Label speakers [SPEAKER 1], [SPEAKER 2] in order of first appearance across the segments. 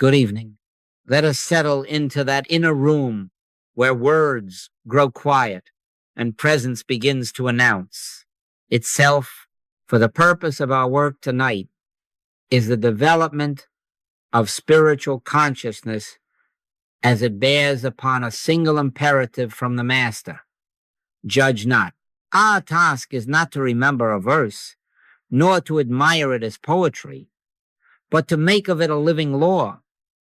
[SPEAKER 1] Good evening. Let us settle into that inner room where words grow quiet and presence begins to announce itself. For the purpose of our work tonight is the development of spiritual consciousness as it bears upon a single imperative from the Master: judge not. Our task is not to remember a verse, nor to admire it as poetry, but to make of it a living law,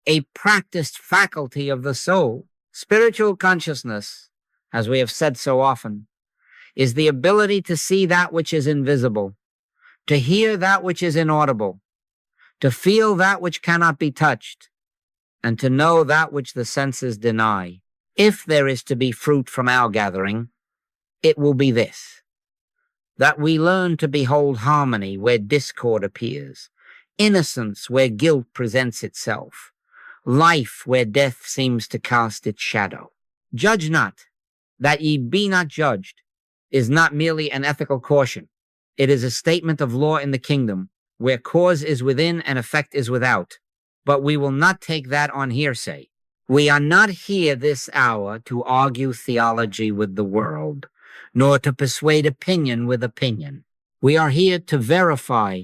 [SPEAKER 1] a practiced faculty of the soul. Spiritual consciousness, as we have said so often, is the ability to see that which is invisible, to hear that which is inaudible, to feel that which cannot be touched, and to know that which the senses deny. If there is to be fruit from our gathering, it will be this: that we learn to behold harmony where discord appears, innocence where guilt presents itself, life where death seems to cast its shadow. Judge not, that ye be not judged, is not merely an ethical caution. It is a statement of law in the kingdom, where cause is within and effect is without. But we will not take that on hearsay. We are not here this hour to argue theology with the world, nor to persuade opinion with opinion. We are here to verify,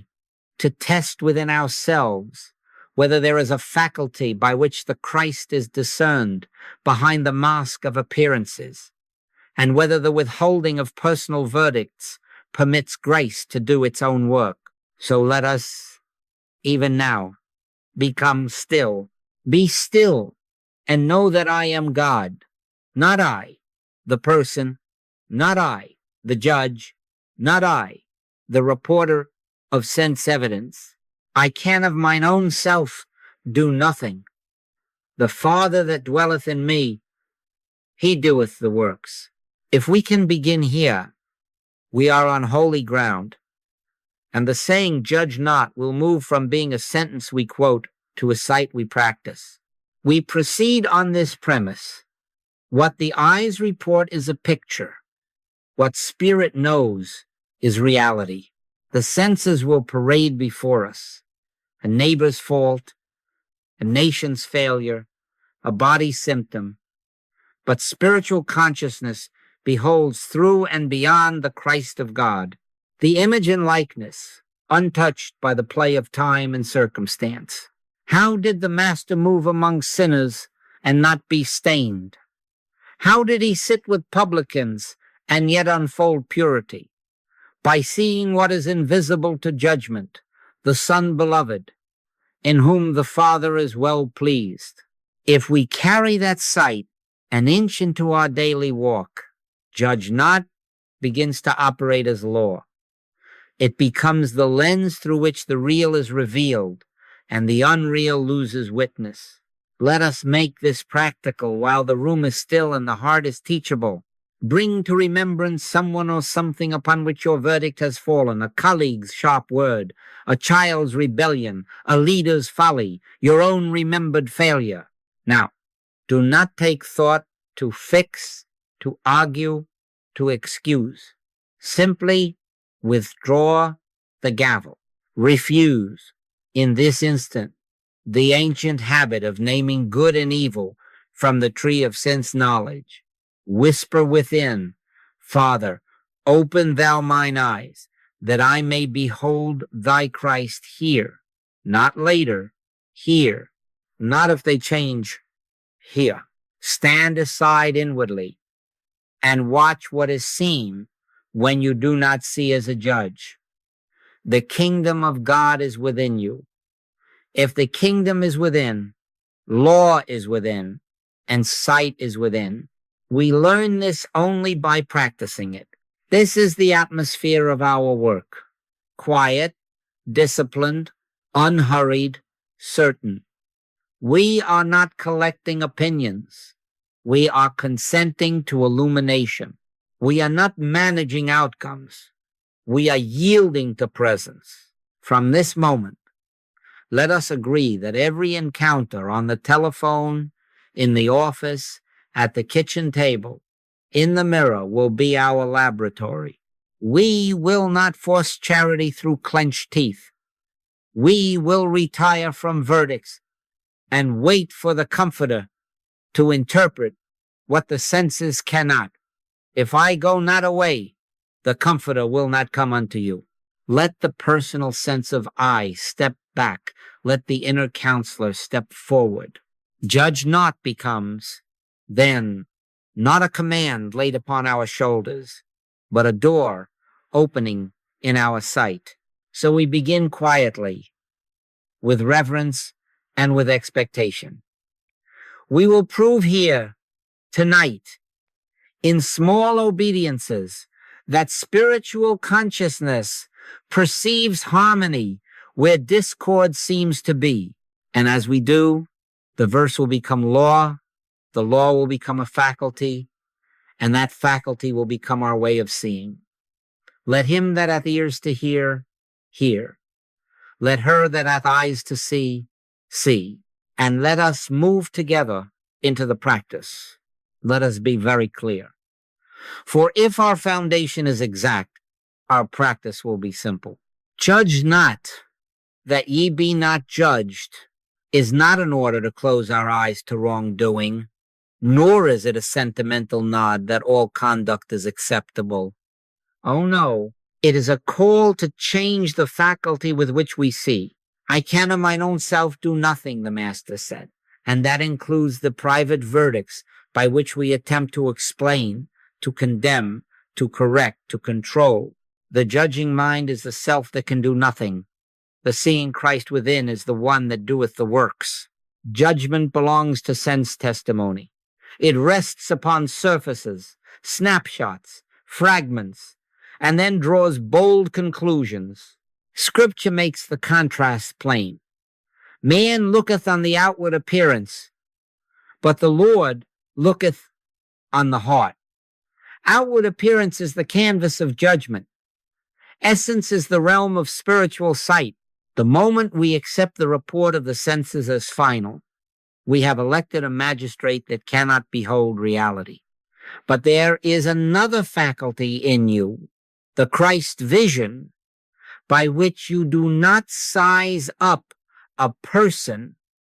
[SPEAKER 1] to test within ourselves whether there is a faculty by which the Christ is discerned behind the mask of appearances, and whether the withholding of personal verdicts permits grace to do its own work. So let us, even now, become still. Be still and know that I am God, not I, the person, not I, the judge, not I, the reporter of sense evidence. I can of mine own self do nothing. The Father that dwelleth in me, he doeth the works. If we can begin here, we are on holy ground, and the saying judge not will move from being a sentence we quote to a sight we practice. We proceed on this premise: what the eyes report is a picture, what spirit knows is reality. The senses will parade before us: a neighbor's fault, a nation's failure, a body's symptom. But spiritual consciousness beholds through and beyond the Christ of God, the image and likeness, untouched by the play of time and circumstance. How did the Master move among sinners and not be stained? How did he sit with publicans and yet unfold purity? By seeing what is invisible to judgment, the Son beloved, in whom the Father is well pleased. If we carry that sight an inch into our daily walk, judge not begins to operate as law. It becomes the lens through which the real is revealed and the unreal loses witness. Let us make this practical while the room is still and the heart is teachable. Bring to remembrance someone or something upon which your verdict has fallen: a colleague's sharp word, a child's rebellion, a leader's folly, your own remembered failure. Now, do not take thought to fix, to argue, to excuse. Simply withdraw the gavel. Refuse, in this instant, the ancient habit of naming good and evil from the tree of sense knowledge. Whisper within: Father, open thou mine eyes, that I may behold thy Christ here, not later, here, not if they change, here. Stand aside inwardly and watch what is seen when you do not see as a judge. The kingdom of God is within you. If the kingdom is within, law is within, and sight is within. We learn this only by practicing it. This is the atmosphere of our work: quiet, disciplined, unhurried, certain. We are not collecting opinions. We are consenting to illumination. We are not managing outcomes. We are yielding to presence. From this moment, let us agree that every encounter on the telephone, in the office, at the kitchen table, in the mirror, will be our laboratory. We will not force charity through clenched teeth. We will retire from verdicts and wait for the Comforter to interpret what the senses cannot. If I go not away, the Comforter will not come unto you. Let the personal sense of I step back. Let the inner counselor step forward. Judge not becomes, then, not a command laid upon our shoulders, but a door opening in our sight. So we begin quietly, with reverence and with expectation. We will prove here tonight, in small obediences, that spiritual consciousness perceives harmony where discord seems to be. And as we do, the verse will become law, the law will become a faculty, and that faculty will become our way of seeing. Let him that hath ears to hear, hear. Let her that hath eyes to see, see. And let us move together into the practice. Let us be very clear. For if our foundation is exact, our practice will be simple. Judge not, that ye be not judged, is not an order to close our eyes to wrongdoing, nor is it a sentimental nod that all conduct is acceptable. Oh no, it is a call to change the faculty with which we see. I can of mine own self do nothing, the Master said, and that includes the private verdicts by which we attempt to explain, to condemn, to correct, to control. The judging mind is the self that can do nothing. The seeing Christ within is the one that doeth the works. Judgment belongs to sense testimony. It rests upon surfaces, snapshots, fragments, and then draws bold conclusions. Scripture makes the contrast plain. Man looketh on the outward appearance, but the Lord looketh on the heart. Outward appearance is the canvas of judgment. Essence is the realm of spiritual sight. The moment we accept the report of the senses as final, we have elected a magistrate that cannot behold reality. But there is another faculty in you, the Christ vision, by which you do not size up a person,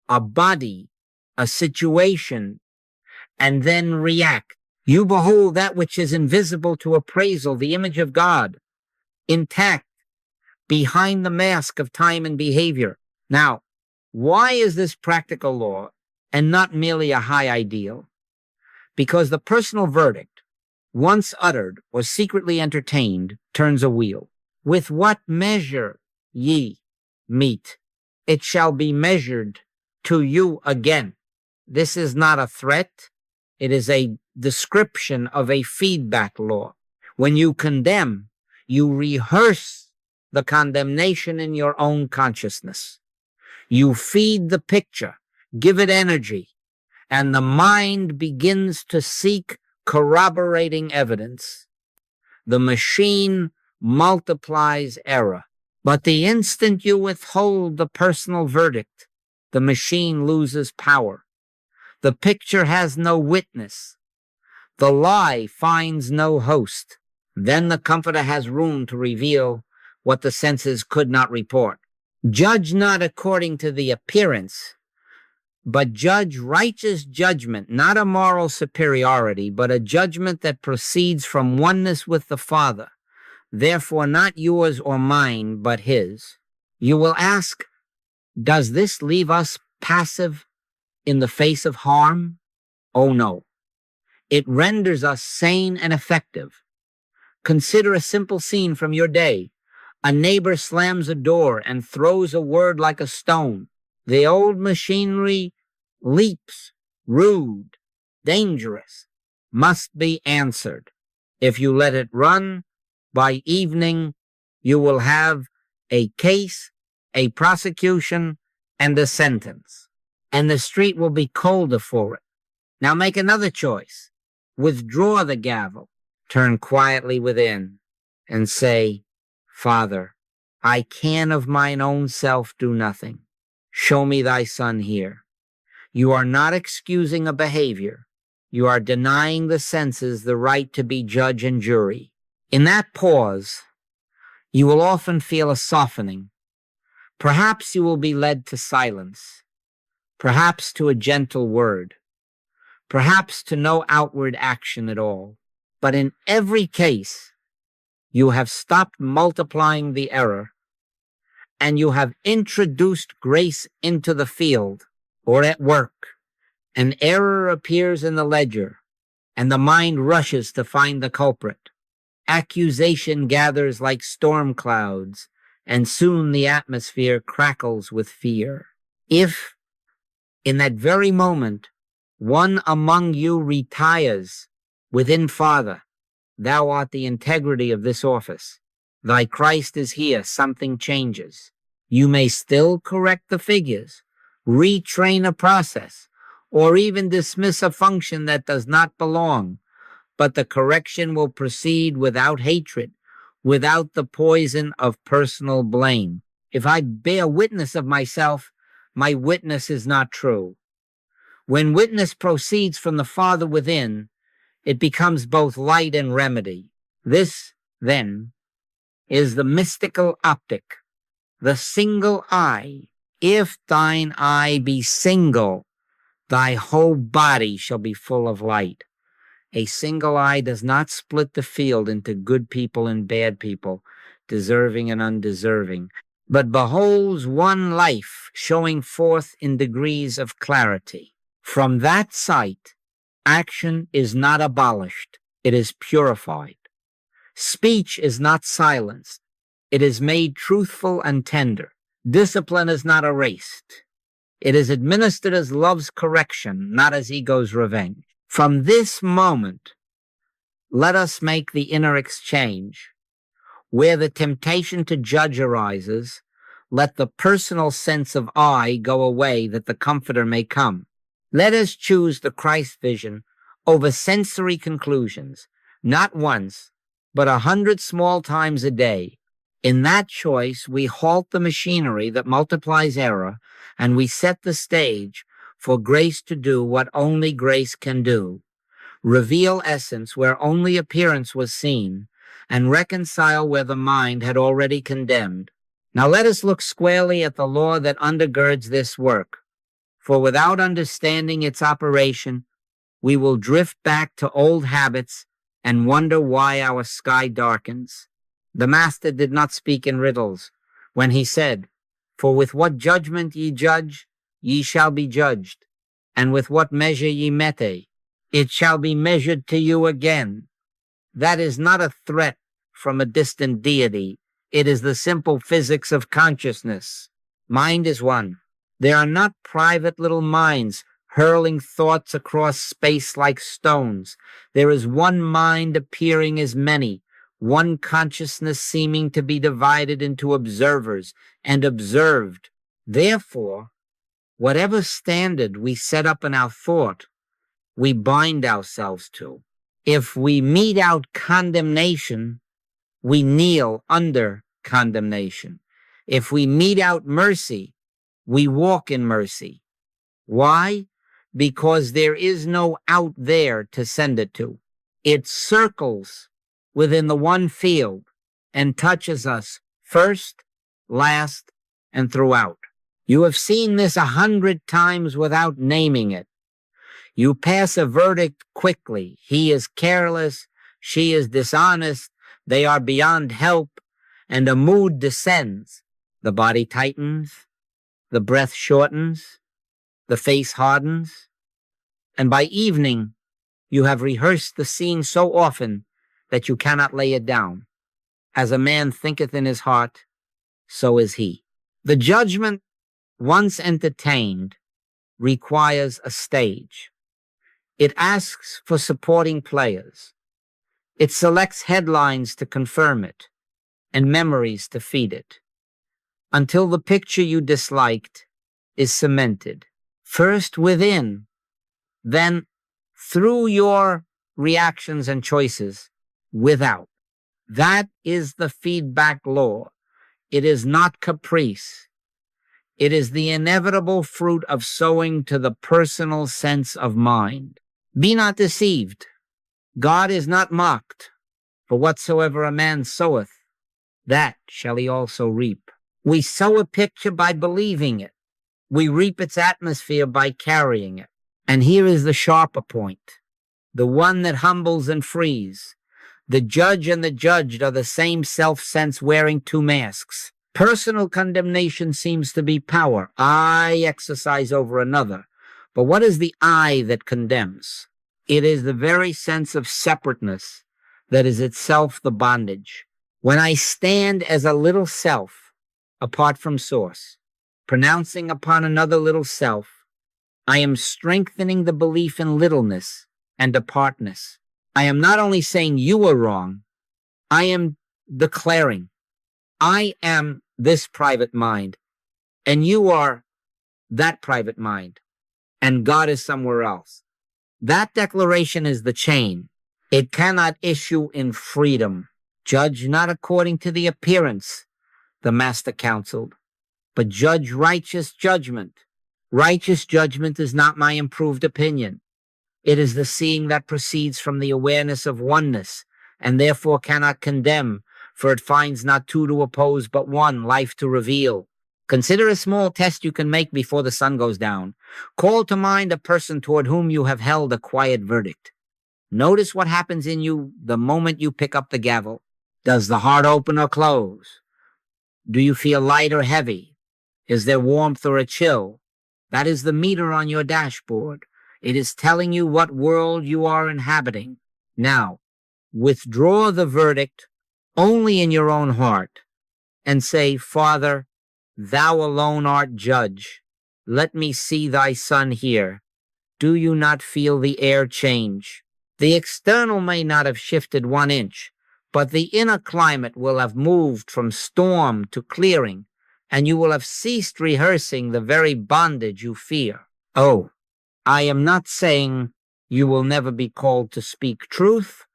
[SPEAKER 1] a body, a situation, and then react. You behold that which is invisible to appraisal, the image of God, intact, behind the mask of time and behavior. Now, why is this practical law and not merely a high ideal? Because the personal verdict, once uttered or secretly entertained, turns a wheel. With what measure ye meet, it shall be measured to you again. This is not a threat. It is a description of a feedback law. When you condemn, you rehearse the condemnation in your own consciousness. You feed the picture, give it energy, and the mind begins to seek corroborating evidence. The machine multiplies error. But the instant you withhold the personal verdict, the machine loses power. The picture has no witness. The lie finds no host. Then the Comforter has room to reveal what the senses could not report. Judge not according to the appearance, but judge righteous judgment, not a moral superiority, but a judgment that proceeds from oneness with the Father. Therefore, not yours or mine, but his. You will ask, does this leave us passive in the face of harm? Oh no. It renders us sane and effective. Consider a simple scene from your day. A neighbor slams a door and throws a word like a stone. The old machinery leaps, rude, dangerous, must be answered. If you let it run, by evening, you will have a case, a prosecution, and a sentence. And the street will be colder for it. Now make another choice. Withdraw the gavel. Turn quietly within and say, Father, I can of mine own self do nothing. Show me thy Son here. You are not excusing a behavior. You are denying the senses the right to be judge and jury. In that pause, you will often feel a softening. Perhaps you will be led to silence. perhaps to a gentle word, perhaps to no outward action at all. But in every case, you have stopped multiplying the error, and you have introduced grace into the field or at work. An error appears in the ledger, and the mind rushes to find the culprit. Accusation gathers like storm clouds, and soon the atmosphere crackles with fear. If, in that very moment, one among you retires within, Father, thou art the integrity of this office. Thy Christ is here, something changes. You may still correct the figures, retrain a process, or even dismiss a function that does not belong, but the correction will proceed without hatred, without the poison of personal blame. If I bear witness of myself, my witness is not true. When witness proceeds from the Father within, it becomes both light and remedy. This, then, is the mystical optic, the single eye. If thine eye be single, thy whole body shall be full of light. A single eye does not split the field into good people and bad people, deserving and undeserving, but beholds one life showing forth in degrees of clarity. From that sight, action is not abolished, it is purified. Speech is not silenced, it is made truthful and tender. Discipline is not erased. It is administered as love's correction, not as ego's revenge. From this moment, let us make the inner exchange. Where the temptation to judge arises, let the personal sense of I go away that the Comforter may come. Let us choose the Christ vision over sensory conclusions, not once, but 100 small times a day. In that choice, we halt the machinery that multiplies error, and we set the stage for grace to do what only grace can do. Reveal essence where only appearance was seen, and reconcile where the mind had already condemned. Now let us look squarely at the law that undergirds this work, for without understanding its operation, we will drift back to old habits and wonder why our sky darkens. The Master did not speak in riddles when he said, "For with what judgment ye judge, ye shall be judged, and with what measure ye mete, it shall be measured to you again." That is not a threat from a distant deity. It is the simple physics of consciousness. Mind is one. There are not private little minds hurling thoughts across space like stones. There is one mind appearing as many, one consciousness seeming to be divided into observers and observed. Therefore, whatever standard we set up in our thought, we bind ourselves to. If we mete out condemnation, we kneel under condemnation. If we mete out mercy, we walk in mercy. Why? Because there is no out there to send it to. It circles within the one field and touches us first, last, and throughout. You have seen this 100 times without naming it. You pass a verdict quickly. He is careless, she is dishonest, they are beyond help, and a mood descends. The body tightens, the breath shortens, the face hardens, and by evening, you have rehearsed the scene so often that you cannot lay it down. As a man thinketh in his heart, so is he. The judgment, once entertained, requires a stage. It asks for supporting players. It selects headlines to confirm it and memories to feed it, until the picture you disliked is cemented, first within, then through your reactions and choices without. That is the feedback law. It is not caprice. It is the inevitable fruit of sowing to the personal sense of mind. Be not deceived. God is not mocked. For whatsoever a man soweth, that shall he also reap. We sow a picture by believing it. We reap its atmosphere by carrying it. And here is the sharper point, the one that humbles and frees. The judge and the judged are the same self-sense wearing two masks. Personal condemnation seems to be power. I exercise over another. But what is the I that condemns? It is the very sense of separateness that is itself the bondage. When I stand as a little self, apart from source, pronouncing upon another little self, I am strengthening the belief in littleness and apartness. I am not only saying you are wrong, I am declaring, I am this private mind, and you are that private mind, and God is somewhere else. That declaration is the chain. It cannot issue in freedom. Judge not according to the appearance, the master counseled, but judge righteous judgment. Righteous judgment is not my improved opinion. It is the seeing that proceeds from the awareness of oneness, and therefore cannot condemn, for it finds not two to oppose, but one, life to reveal. Consider a small test you can make before the sun goes down. Call to mind a person toward whom you have held a quiet verdict. Notice what happens in you the moment you pick up the gavel. Does the heart open or close? Do you feel light or heavy? Is there warmth or a chill? That is the meter on your dashboard. It is telling you what world you are inhabiting. Now, withdraw the verdict only in your own heart and say, Father, thou alone art judge. Let me see thy son here. Do you not feel the air change? The external may not have shifted 1 inch, but the inner climate will have moved from storm to clearing, and you will have ceased rehearsing the very bondage you fear. Oh, I am not saying you will never be called to speak truth,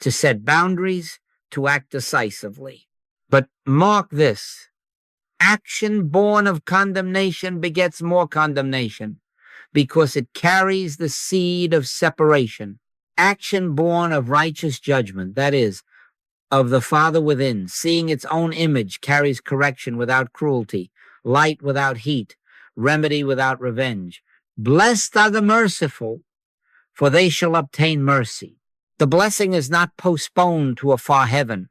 [SPEAKER 1] to set boundaries, to act decisively. But mark this. Action born of condemnation begets more condemnation, because it carries the seed of separation. Action born of righteous judgment, that is, of the Father within, seeing its own image, carries correction without cruelty, light without heat, remedy without revenge. Blessed are the merciful, for they shall obtain mercy. The blessing is not postponed to a far heaven.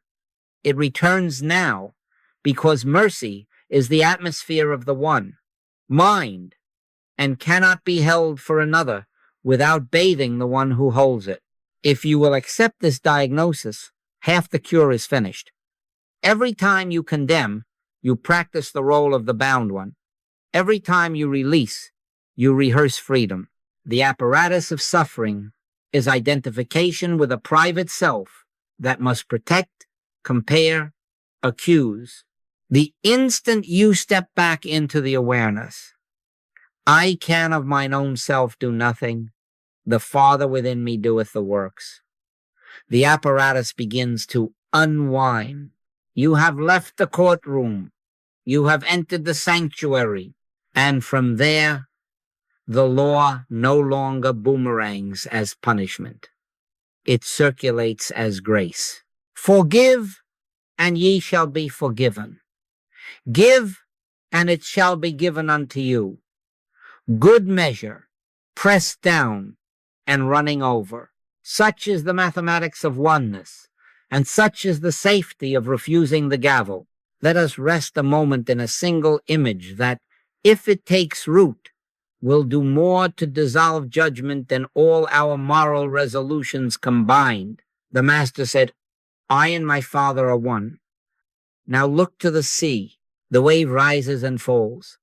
[SPEAKER 1] It returns now, because mercy is the atmosphere of the one, mind, and cannot be held for another without bathing the one who holds it. If you will accept this diagnosis, half the cure is finished. Every time you condemn, you practice the role of the bound one. Every time you release, you rehearse freedom. The apparatus of suffering is identification with a private self that must protect, compare, accuse. The instant you step back into the awareness, I can of mine own self do nothing. The Father within me doeth the works. The apparatus begins to unwind. You have left the courtroom. You have entered the sanctuary. And from there, the law no longer boomerangs as punishment. It circulates as grace. Forgive, and ye shall be forgiven. Give, and it shall be given unto you. Good measure, pressed down, and running over. Such is the mathematics of oneness, and such is the safety of refusing the gavel. Let us rest a moment in a single image that, if it takes root, will do more to dissolve judgment than all our moral resolutions combined. The Master said, I and my Father are one. Now look to the sea. The wave rises and falls.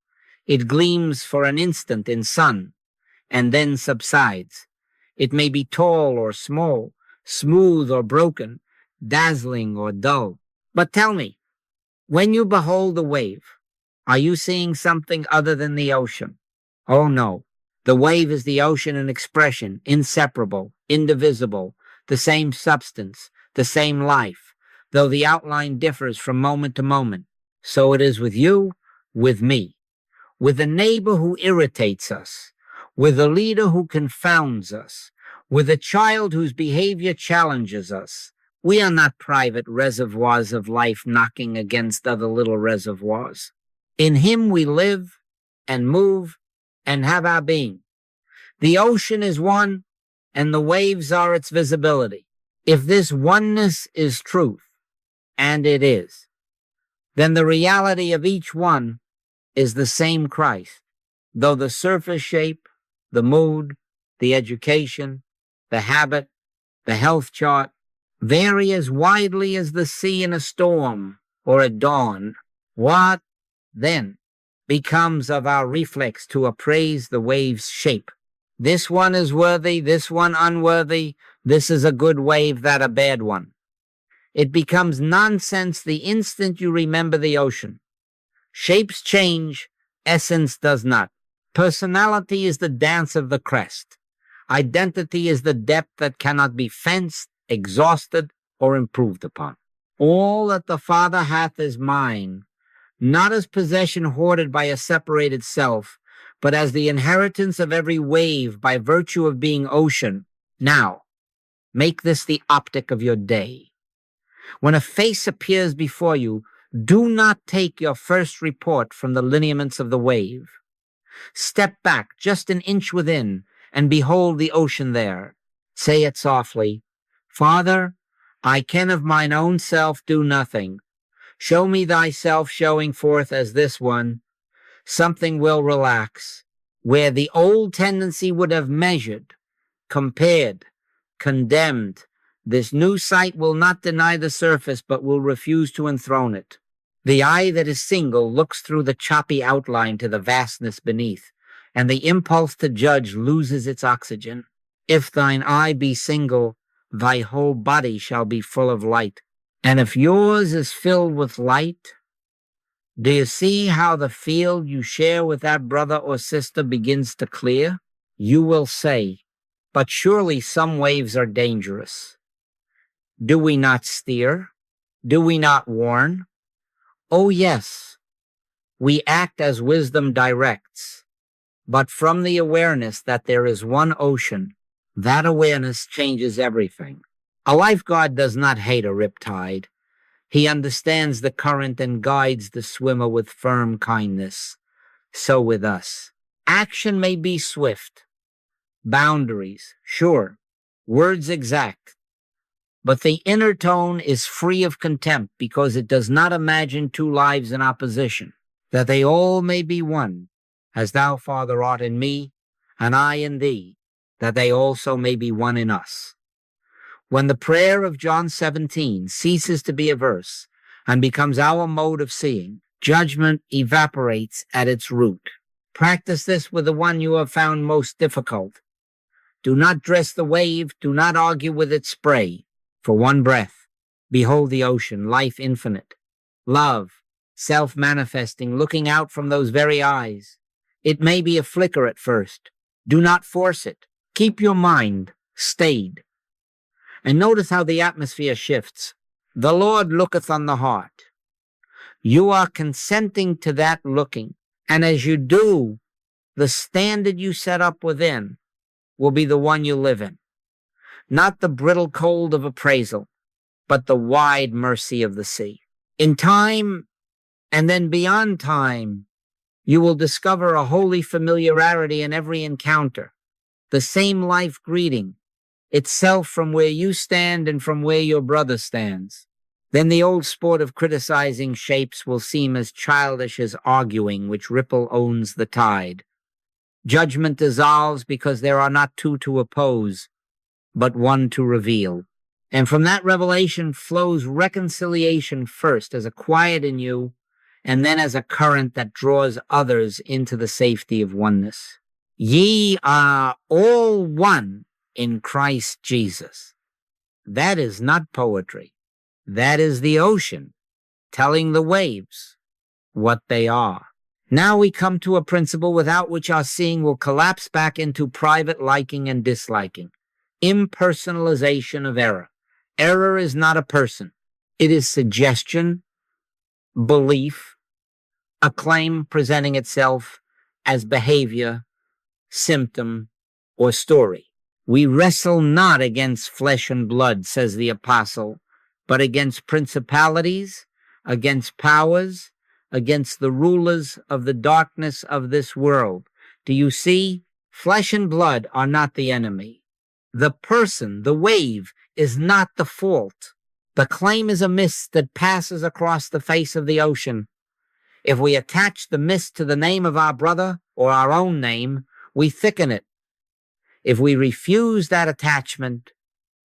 [SPEAKER 1] It gleams for an instant in sun, and then subsides. It may be tall or small, smooth or broken, dazzling or dull. But tell me, when you behold the wave, are you seeing something other than the ocean? Oh no, the wave is the ocean in expression, inseparable, indivisible, the same substance, the same life, though the outline differs from moment to moment. So it is with you, with me, with a neighbor who irritates us, with a leader who confounds us, with a child whose behavior challenges us. We are not private reservoirs of life knocking against other little reservoirs. In him we live, and move and have our being. The ocean is one, and the waves are its visibility. If this oneness is truth, and it is, then the reality of each one is the same Christ, though the surface shape, the mood, the education, the habit, the health chart vary as widely as the sea in a storm or at dawn. What, then, becomes of our reflex to appraise the wave's shape? This one is worthy, this one unworthy, this is a good wave, that a bad one. It becomes nonsense the instant you remember the ocean. Shapes change, essence does not. Personality is the dance of the crest. Identity is the depth that cannot be fenced, exhausted, or improved upon. All that the Father hath is mine, not as possession hoarded by a separated self, but as the inheritance of every wave by virtue of being ocean. Now, make this the optic of your day. When a face appears before you, do not take your first report from the lineaments of the wave. Step back just an inch within and behold the ocean there. Say it softly, Father, I can of mine own self do nothing. Show me thyself showing forth as this one. Something will relax, where the old tendency would have measured, compared, condemned. This new sight will not deny the surface, but will refuse to enthrone it. The eye that is single looks through the choppy outline to the vastness beneath, and the impulse to judge loses its oxygen. If thine eye be single, thy whole body shall be full of light. And if yours is filled with light, do you see how the field you share with that brother or sister begins to clear? You will say, but surely some waves are dangerous. Do we not steer? Do we not warn? Oh yes, we act as wisdom directs, but from the awareness that there is one ocean, that awareness changes everything. A lifeguard does not hate a riptide. He understands the current and guides the swimmer with firm kindness. So with us. Action may be swift. Boundaries, sure. Words exact. But the inner tone is free of contempt because it does not imagine two lives in opposition, that they all may be one, as thou, Father, art in me, and I in thee, that they also may be one in us. When the prayer of John 17 ceases to be a verse and becomes our mode of seeing, judgment evaporates at its root. Practice this with the one you have found most difficult. Do not dress the wave, do not argue with its spray. For one breath, behold the ocean, life infinite, love, self-manifesting, looking out from those very eyes. It may be a flicker at first. Do not force it. Keep your mind stayed. And notice how the atmosphere shifts. The Lord looketh on the heart. You are consenting to that looking. And as you do, the standard you set up within will be the one you live in. Not the brittle cold of appraisal, but the wide mercy of the sea. In time, and then beyond time, you will discover a holy familiarity in every encounter, the same life greeting, itself from where you stand and from where your brother stands. Then the old sport of criticizing shapes will seem as childish as arguing, which ripple owns the tide. Judgment dissolves because there are not two to oppose, but one to reveal. And from that revelation flows reconciliation first as a quiet in you, and then as a current that draws others into the safety of oneness. Ye are all one in Christ Jesus. That is not poetry. That is the ocean telling the waves what they are. Now we come to a principle without which our seeing will collapse back into private liking and disliking. Impersonalization of error. Error is not a person. It is suggestion, belief, a claim presenting itself as behavior, symptom, or story. We wrestle not against flesh and blood, says the apostle, but against principalities, against powers, against the rulers of the darkness of this world. Do you see? Flesh and blood are not the enemy. The person, the wave, is not the fault. The claim is a mist that passes across the face of the ocean. If we attach the mist to the name of our brother or our own name, we thicken it. If we refuse that attachment,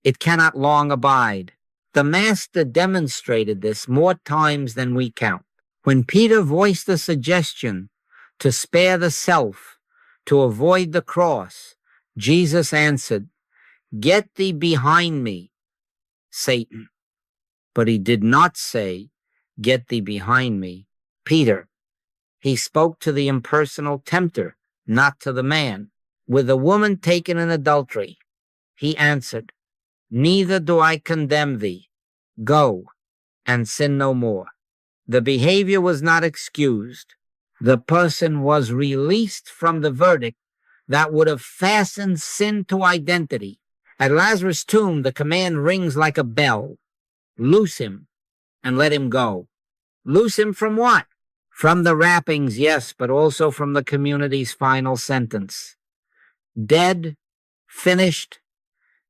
[SPEAKER 1] it cannot long abide. The Master demonstrated this more times than we count. When Peter voiced the suggestion to spare the self, to avoid the cross, Jesus answered, "Get thee behind me, Satan." But he did not say, "Get thee behind me, Peter." He spoke to the impersonal tempter, not to the man. With the woman taken in adultery, he answered, "Neither do I condemn thee. Go and sin no more." The behavior was not excused. The person was released from the verdict that would have fastened sin to identity. At Lazarus' tomb, the command rings like a bell. Loose him and let him go. Loose him from what? From the wrappings, yes, but also from the community's final sentence. Dead, finished,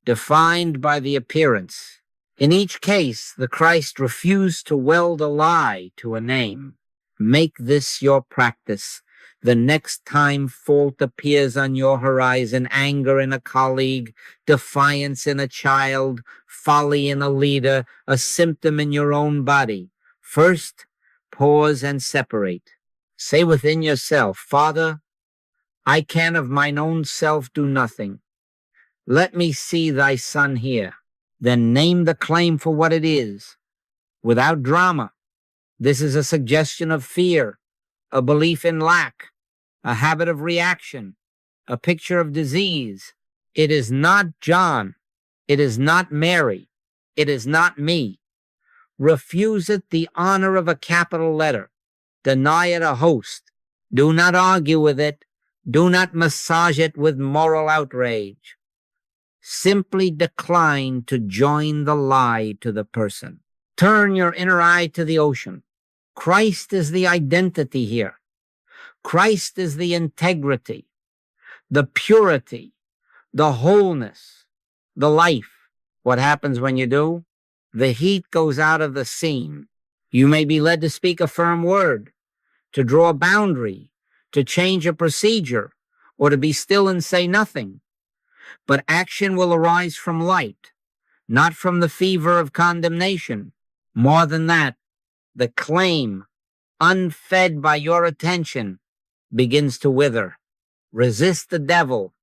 [SPEAKER 1] defined by the appearance. In each case, the Christ refused to weld a lie to a name. Make this your practice. The next time fault appears on your horizon, anger in a colleague, defiance in a child, folly in a leader, a symptom in your own body, first, pause and separate. Say within yourself, "Father, I can of mine own self do nothing. Let me see thy Son here." Then name the claim for what it is, without drama. This is a suggestion of fear, a belief in lack, a habit of reaction, a picture of disease. It is not John. It is not Mary. It is not me. Refuse it the honor of a capital letter. Deny it a host. Do not argue with it. Do not massage it with moral outrage. Simply decline to join the lie to the person. Turn your inner eye to the ocean. Christ is the identity here. Christ is the integrity, the purity, the wholeness, the life. What happens when you do? The heat goes out of the seam. You may be led to speak a firm word, to draw a boundary, to change a procedure, or to be still and say nothing. But action will arise from light, not from the fever of condemnation. More than that, the claim, unfed by your attention, begins to wither. Resist the devil,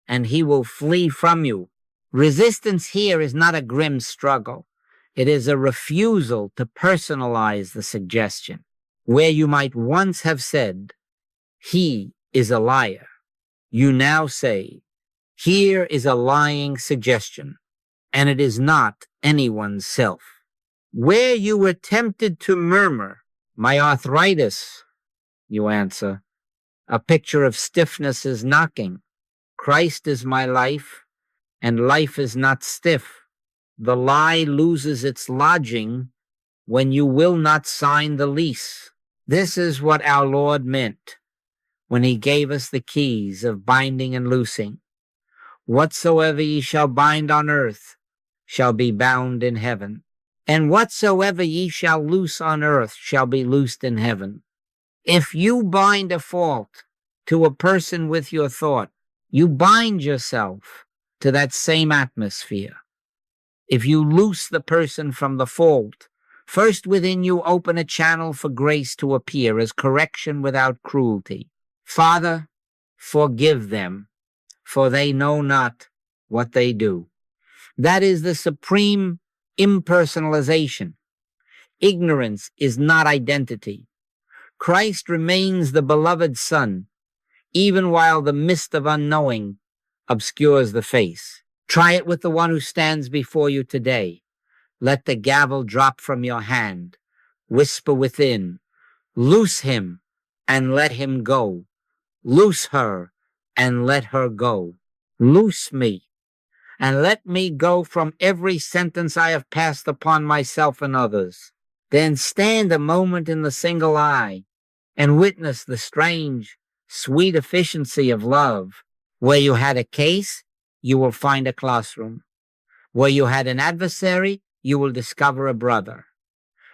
[SPEAKER 1] and he will flee from you. Resistance here is not a grim struggle. It is a refusal to personalize the suggestion. Where you might once have said, "He is a liar," you now say, "Here is a lying suggestion," and it is not anyone's self. Where you were tempted to murmur, "My arthritis," you answer, "A picture of stiffness is knocking. Christ is my life, and life is not stiff." The lie loses its lodging when you will not sign the lease. This is what our Lord meant when he gave us the keys of binding and loosing. Whatsoever ye shall bind on earth shall be bound in heaven, and whatsoever ye shall loose on earth shall be loosed in heaven. If you bind a fault to a person with your thought, you bind yourself to that same atmosphere. If you loose the person from the fault, first within you open a channel for grace to appear as correction without cruelty. Father, forgive them, for they know not what they do. That is the supreme impersonalization. Ignorance is not identity. Christ remains the beloved Son, even while the mist of unknowing obscures the face. Try it with the one who stands before you today. Let the gavel drop from your hand. Whisper within, "Loose him and let him go. Loose her and let her go. Loose me and let me go from every sentence I have passed upon myself and others. Then stand a moment in the single eye and witness the strange, sweet efficiency of love. Where you had a case, you will find a classroom. Where you had an adversary, you will discover a brother.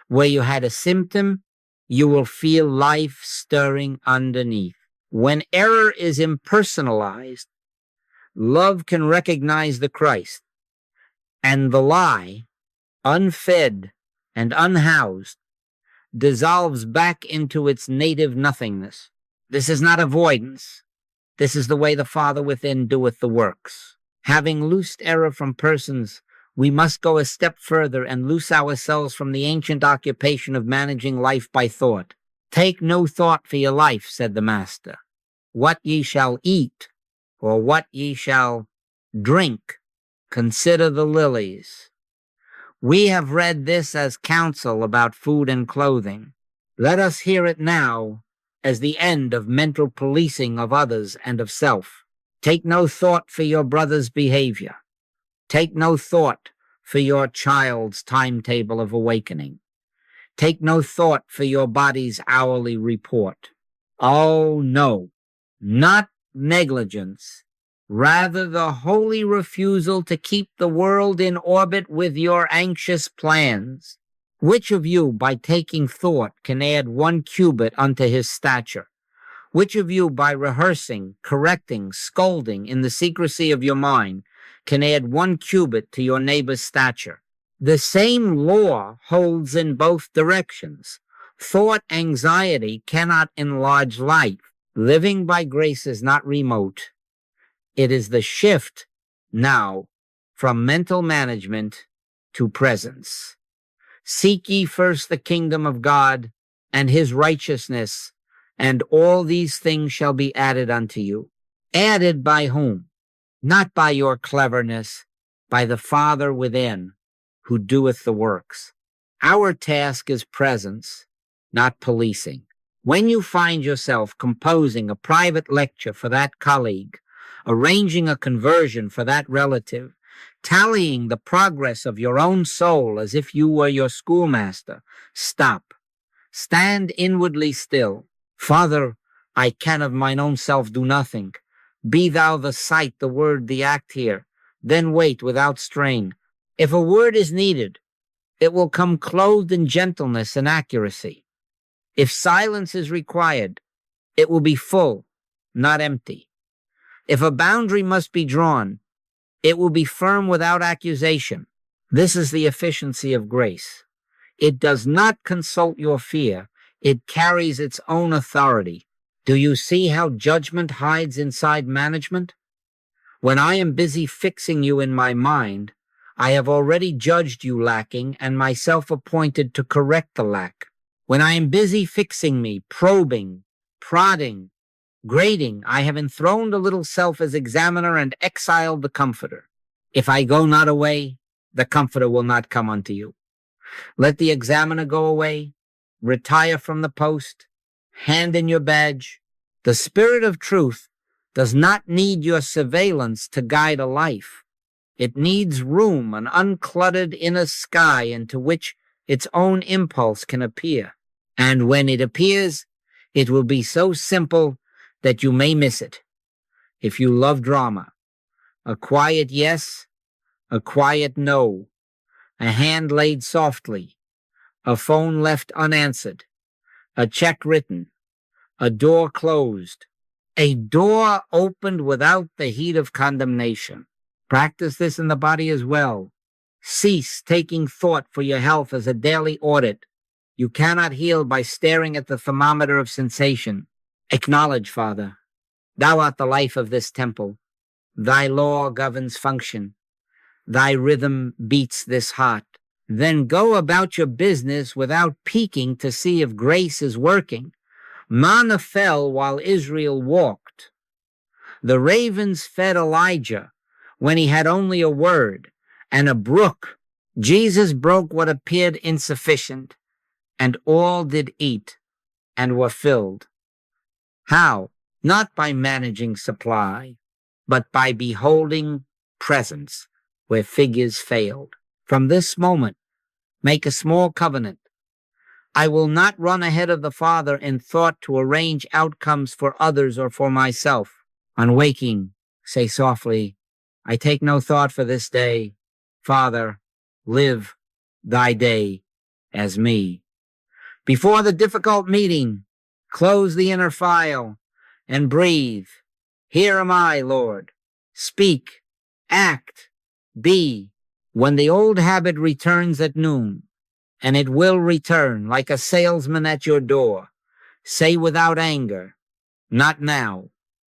[SPEAKER 1] Where you had a symptom, you will feel life stirring underneath. When error is impersonalized, love can recognize the Christ, and the lie, unfed and unhoused, dissolves back into its native nothingness. This is not avoidance. This is the way the Father within doeth the works. Having loosed error from persons, we must go a step further and loose ourselves from the ancient occupation of managing life by thought. Take no thought for your life, said the Master. What ye shall eat, or what ye shall drink, consider the lilies. We have read this as counsel about food and clothing. Let us hear it now as the end of mental policing of others and of self. Take no thought for your brother's behavior. Take no thought for your child's timetable of awakening. Take no thought for your body's hourly report. Oh, no, not negligence. Rather, the holy refusal to keep the world in orbit with your anxious plans. Which of you, by taking thought, can add 1 cubit unto his stature? Which of you, by rehearsing, correcting, scolding in the secrecy of your mind, can add 1 cubit to your neighbor's stature? The same law holds in both directions. Thought anxiety cannot enlarge life. Living by grace is not remote. It is the shift now from mental management to presence. Seek ye first the kingdom of God and his righteousness, and all these things shall be added unto you. Added by whom? Not by your cleverness, by the Father within, who doeth the works. Our task is presence, not policing. When you find yourself composing a private lecture for that colleague, arranging a conversion for that relative, tallying the progress of your own soul as if you were your schoolmaster, stop. Stand inwardly still. Father, I can of mine own self do nothing. Be thou the sight, the word, the act here. Then wait without strain. If a word is needed, it will come clothed in gentleness and accuracy. If silence is required, it will be full, not empty. If a boundary must be drawn, it will be firm without accusation. This is the efficiency of grace. It does not consult your fear. It carries its own authority. Do you see how judgment hides inside management? When I am busy fixing you in my mind, I have already judged you lacking and myself appointed to correct the lack. When I am busy fixing me, probing, prodding, grading, I have enthroned a little self as examiner and exiled the comforter. If I go not away, the comforter will not come unto you. Let the examiner go away, retire from the post, hand in your badge. The Spirit of truth does not need your surveillance to guide a life. It needs room, an uncluttered inner sky into which its own impulse can appear. And when it appears, it will be so simple that you may miss it. If you love drama, a quiet yes, a quiet no, a hand laid softly, a phone left unanswered, a check written, a door closed, a door opened without the heat of condemnation. Practice this in the body as well. Cease taking thought for your health as a daily audit. You cannot heal by staring at the thermometer of sensation. Acknowledge, Father, thou art the life of this temple. Thy law governs function. Thy rhythm beats this heart. Then go about your business without peeking to see if grace is working. Manna fell while Israel walked. The ravens fed Elijah when he had only a word and a brook. Jesus broke what appeared insufficient, and all did eat and were filled. How? Not by managing supply, but by beholding presence where figures failed. From this moment, make a small covenant. I will not run ahead of the Father in thought to arrange outcomes for others or for myself. On waking, say softly, I take no thought for this day. Father, live thy day as me. Before the difficult meeting, close the inner file and breathe. Here am I, Lord. Speak, act, be. When the old habit returns at noon, and it will return like a salesman at your door, say without anger, not now,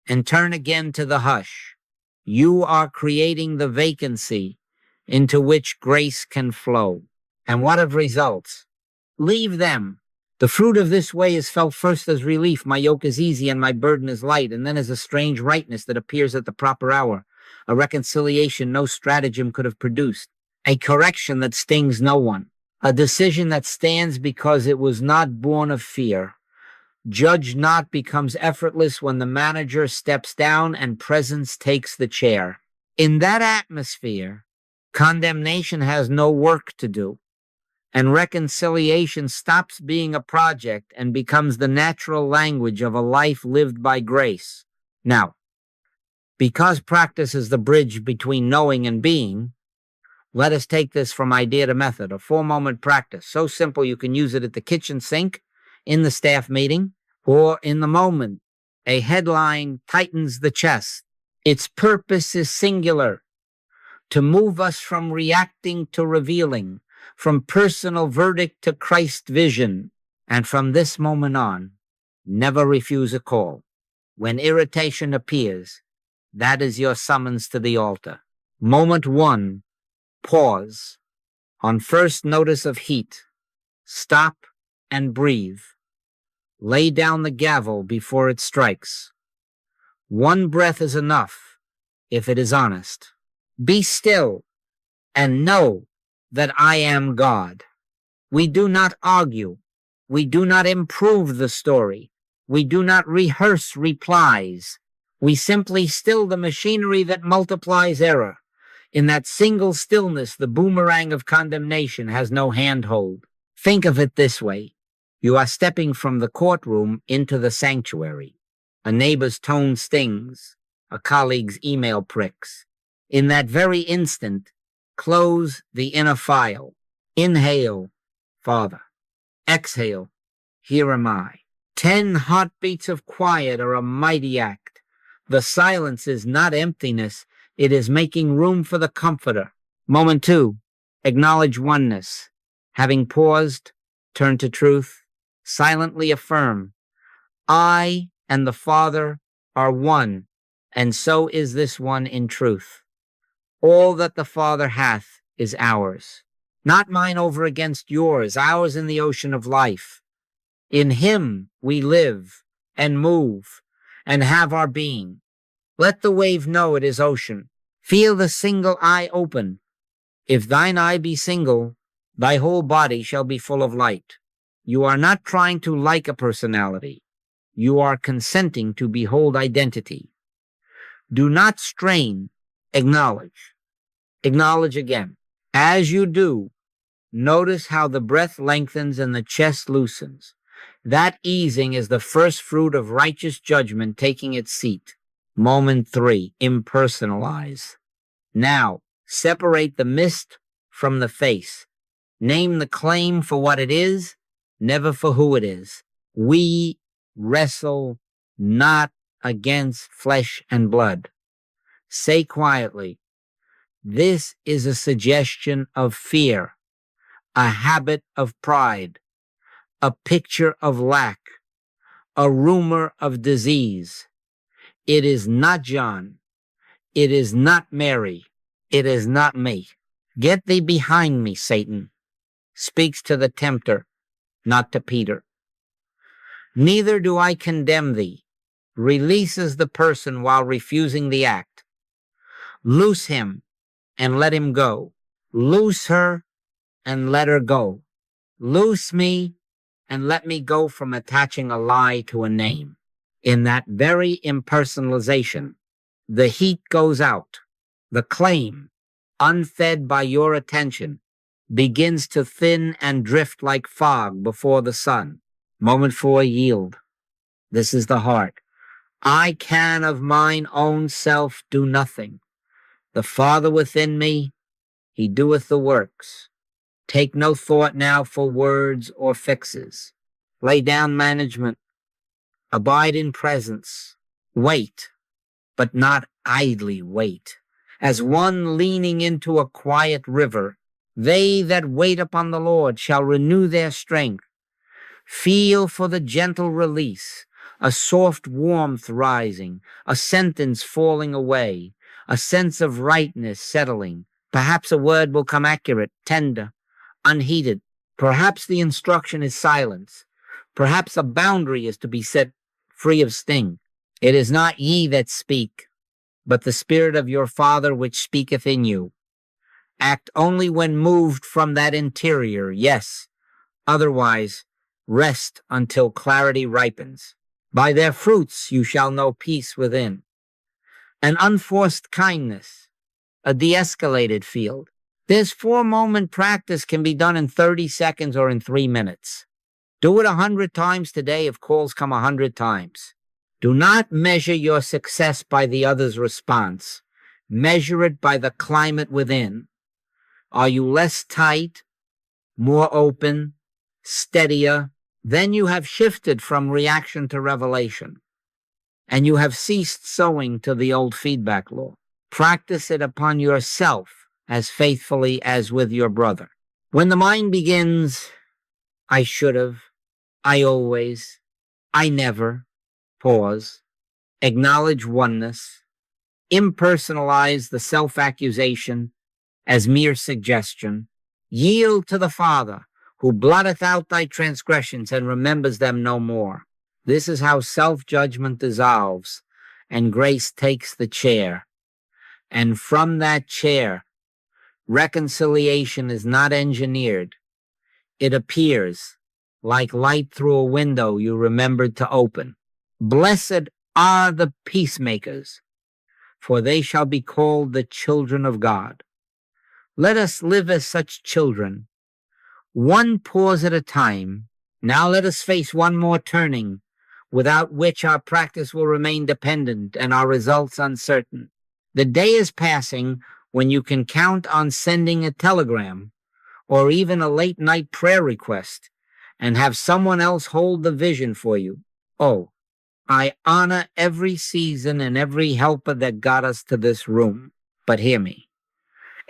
[SPEAKER 1] and turn again to the hush. You are creating the vacancy into which grace can flow. And what of results? Leave them. The fruit of this way is felt first as relief. My yoke is easy and my burden is light, and then as a strange rightness that appears at the proper hour, a reconciliation no stratagem could have produced, a correction that stings no one, a decision that stands because it was not born of fear. Judge not becomes effortless when the manager steps down and presence takes the chair. In that atmosphere, condemnation has no work to do, and reconciliation stops being a project and becomes the natural language of a life lived by grace. Now, because practice is the bridge between knowing and being, let us take this from idea to method, a 4-moment practice, so simple you can use it at the kitchen sink, in the staff meeting, or in the moment. A headline tightens the chest. Its purpose is singular, to move us from reacting to revealing, from personal verdict to Christ vision, and from this moment on, never refuse a call. When irritation appears, that is your summons to the altar. Moment 1, pause. On first notice of heat, stop and breathe. Lay down the gavel before it strikes. One breath is enough if it is honest. Be still and know that I am God. We do not argue. We do not improve the story. We do not rehearse replies. We simply still the machinery that multiplies error. In that single stillness, the boomerang of condemnation has no handhold. Think of it this way. You are stepping from the courtroom into the sanctuary. A neighbor's tone stings. A colleague's email pricks. In that very instant, close the inner file. Inhale, Father. Exhale, here am I. 10 heartbeats of quiet are a mighty act. The silence is not emptiness. It is making room for the Comforter. Moment 2, acknowledge oneness. Having paused, turn to truth. Silently affirm, I and the Father are one, and so is this one in truth. All that the Father hath is ours. Not mine over against yours, ours in the ocean of life. In him we live and move and have our being. Let the wave know it is ocean. Feel the single eye open. If thine eye be single, thy whole body shall be full of light. You are not trying to like a personality. You are consenting to behold identity. Do not strain. Acknowledge. Acknowledge again. As you do, notice how the breath lengthens and the chest loosens. That easing is the first fruit of righteous judgment taking its seat. Moment 3, impersonalize. Now, separate the mist from the face. Name the claim for what it is, never for who it is. We wrestle not against flesh and blood. Say quietly, this is a suggestion of fear, a habit of pride, a picture of lack, a rumor of disease. It is not John. It is not Mary. It is not me. Get thee behind me, Satan. Speaks to the tempter, not to Peter. Neither do I condemn thee. Releases the person while refusing the act. Loose him and let him go. Loose her and let her go. Loose me and let me go from attaching a lie to a name. In that very impersonalization, the heat goes out. The claim, unfed by your attention, begins to thin and drift like fog before the sun. Moment 4, yield. This is the heart. I can of mine own self do nothing. The Father within me, he doeth the works. Take no thought now for words or fixes. Lay down management. Abide in presence. Wait, but not idly wait. As one leaning into a quiet river, they that wait upon the Lord shall renew their strength. Feel for the gentle release, a soft warmth rising, a sentence falling away, a sense of rightness settling. Perhaps a word will come accurate, tender, unheeded. Perhaps the instruction is silence. Perhaps a boundary is to be set free of sting. It is not ye that speak, but the Spirit of your Father which speaketh in you. Act only when moved from that interior, yes. Otherwise, rest until clarity ripens. By their fruits you shall know peace within. An unforced kindness, a de-escalated field. This 4-moment practice can be done in 30 seconds or in 3 minutes. Do it 100 times today if calls come 100 times. Do not measure your success by the other's response. Measure it by the climate within. Are you less tight, more open, steadier? Then you have shifted from reaction to revelation, and you have ceased sowing to the old feedback law. Practice it upon yourself as faithfully as with your brother. When the mind begins, I should have, I always, I never, pause, acknowledge oneness, impersonalize the self-accusation as mere suggestion, yield to the Father, who blotteth out thy transgressions and remembers them no more. This is how self-judgment dissolves and grace takes the chair. And from that chair, reconciliation is not engineered. It appears like light through a window you remembered to open. Blessed are the peacemakers, for they shall be called the children of God. Let us live as such children, one pause at a time. Now let us face one more turning, without which our practice will remain dependent and our results uncertain. The day is passing when you can count on sending a telegram or even a late-night prayer request and have someone else hold the vision for you. Oh, I honor every season and every helper that got us to this room. But hear me.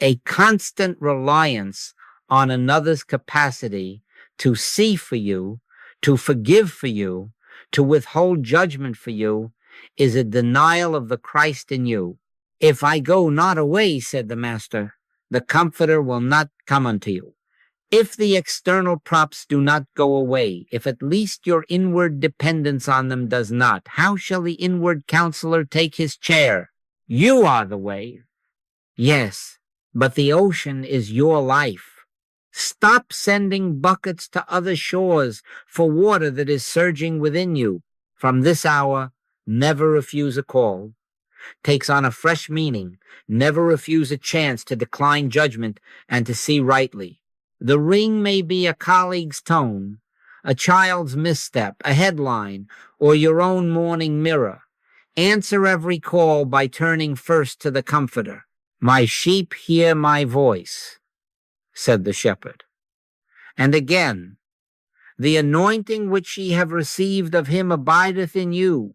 [SPEAKER 1] A constant reliance on another's capacity to see for you, to forgive for you, to withhold judgment for you, is a denial of the Christ in you. If I go not away, said the Master, the Comforter will not come unto you. If the external props do not go away, if at least your inward dependence on them does not, how shall the inward counselor take his chair? You are the wave. Yes, but the ocean is your life. Stop sending buckets to other shores for water that is surging within you. From this hour, never refuse a call. Takes on a fresh meaning. Never refuse a chance to decline judgment and to see rightly. The ring may be a colleague's tone, a child's misstep, a headline, or your own morning mirror. Answer every call by turning first to the Comforter. My sheep hear my voice, said the shepherd. And again, the anointing which ye have received of him abideth in you,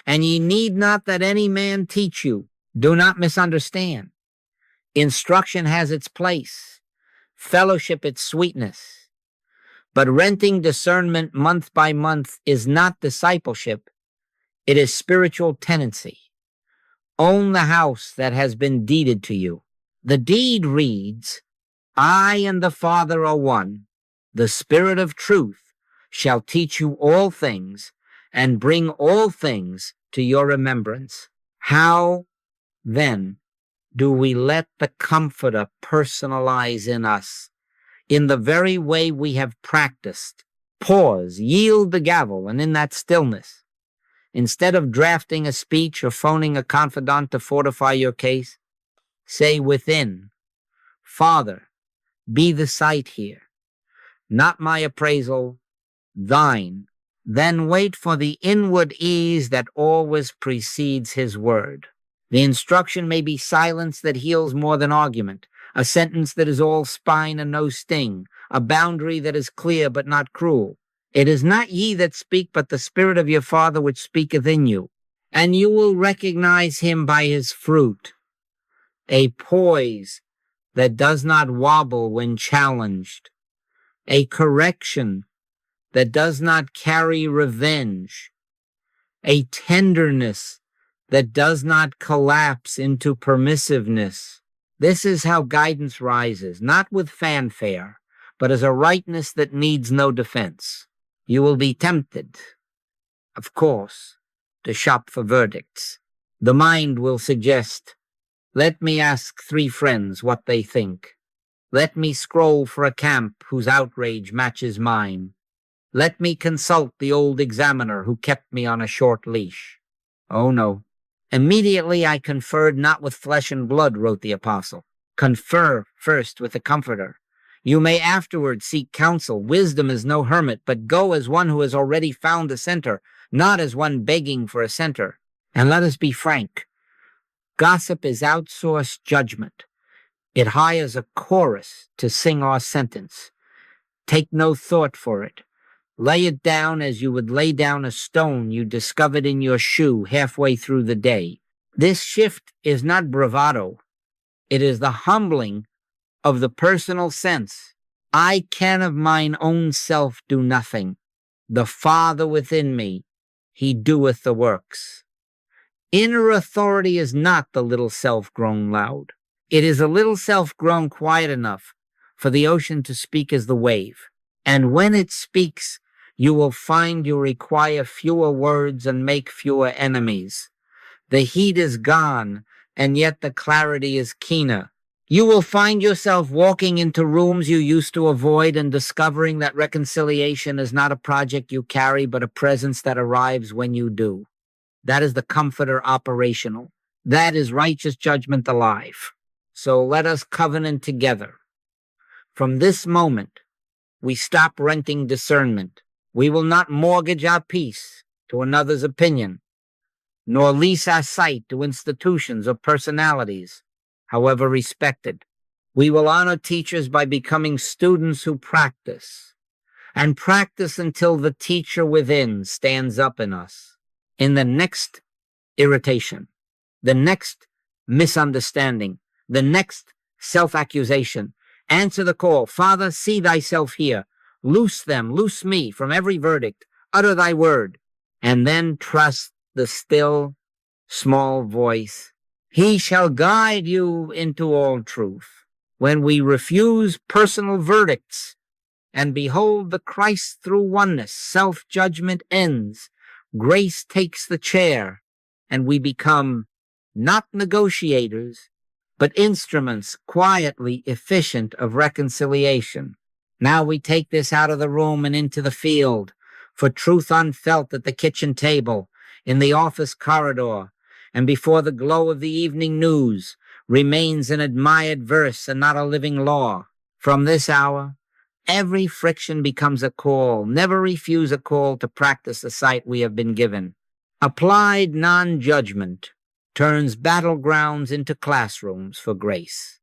[SPEAKER 1] and ye need not that any man teach you. Do not misunderstand. Instruction has its place, fellowship its sweetness, but renting discernment month by month is not discipleship. It is spiritual tenancy. Own the house that has been deeded to you. The deed reads, I and the Father are one. The Spirit of truth shall teach you all things and bring all things to your remembrance. How, then, do we let the Comforter personalize in us in the very way we have practiced? Pause, yield the gavel, and in that stillness, instead of drafting a speech or phoning a confidant to fortify your case, say within, Father, Be the sight here, not my appraisal, thine. Then wait for the inward ease that always precedes his word. The instruction may be silence that heals more than argument, a sentence that is all spine and no sting, a boundary that is clear but not cruel. It is not ye that speak, but the Spirit of your Father which speaketh in you. And you will recognize him by his fruit, a poise that does not wobble when challenged, a correction that does not carry revenge, a tenderness that does not collapse into permissiveness. This is how guidance rises, not with fanfare, but as a rightness that needs no defense. You will be tempted, of course, to shop for verdicts. The mind will suggest, let me ask 3 friends what they think. Let me scroll for a camp whose outrage matches mine. Let me consult the old examiner who kept me on a short leash. Oh no. Immediately I conferred not with flesh and blood, wrote the apostle. Confer first with the Comforter. You may afterward seek counsel. Wisdom is no hermit, but go as one who has already found the center, not as one begging for a center. And let us be frank. Gossip is outsourced judgment. It hires a chorus to sing our sentence. Take no thought for it. Lay it down as you would lay down a stone you discovered in your shoe halfway through the day. This shift is not bravado. It is the humbling of the personal sense. I can of mine own self do nothing. The Father within me, he doeth the works. Inner authority is not the little self grown loud. It is a little self grown quiet enough for the ocean to speak as the wave. And when it speaks, you will find you require fewer words and make fewer enemies. The heat is gone, and yet the clarity is keener. You will find yourself walking into rooms you used to avoid and discovering that reconciliation is not a project you carry, but a presence that arrives when you do. That is the Comforter operational. That is righteous judgment alive. So let us covenant together. From this moment, we stop renting discernment. We will not mortgage our peace to another's opinion, nor lease our sight to institutions or personalities, however respected. We will honor teachers by becoming students who practice, and practice until the teacher within stands up in us. In the next irritation, the next misunderstanding, the next self-accusation, answer the call. Father, see thyself here. Loose them, loose me from every verdict. Utter thy word. And then trust the still, small voice. He shall guide you into all truth. When we refuse personal verdicts and behold the Christ through oneness, self-judgment ends. Grace takes the chair, and we become not negotiators, but instruments quietly efficient of reconciliation. Now we take this out of the room and into the field, for truth unfelt at the kitchen table, in the office corridor, and before the glow of the evening news, remains an admired verse and not a living law. From this hour, every friction becomes a call. Never refuse a call to practice the sight we have been given. Applied non-judgment turns battlegrounds into classrooms for grace.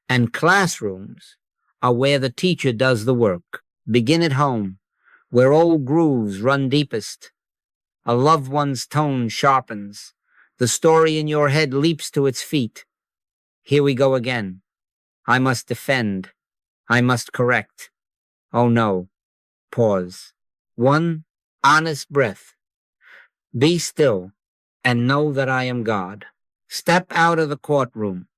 [SPEAKER 1] And classrooms are where the teacher does the work. Begin at home, where old grooves run deepest. A loved one's tone sharpens. The story in your head leaps to its feet. Here we go again. I must defend. I must correct. Oh no. Pause. One honest breath. Be still and know that I am God. Step out of the courtroom.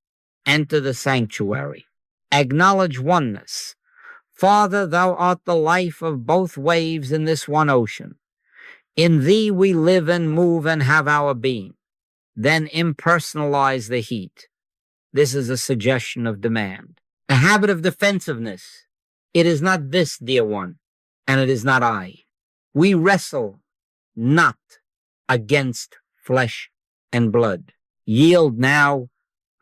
[SPEAKER 1] Enter the sanctuary. Acknowledge oneness. Father, thou art the life of both waves in this one ocean. In thee we live and move and have our being. Then impersonalize the heat. This is a suggestion of demand. A habit of defensiveness. It is not this, dear one, and it is not I. We wrestle not against flesh and blood. Yield now.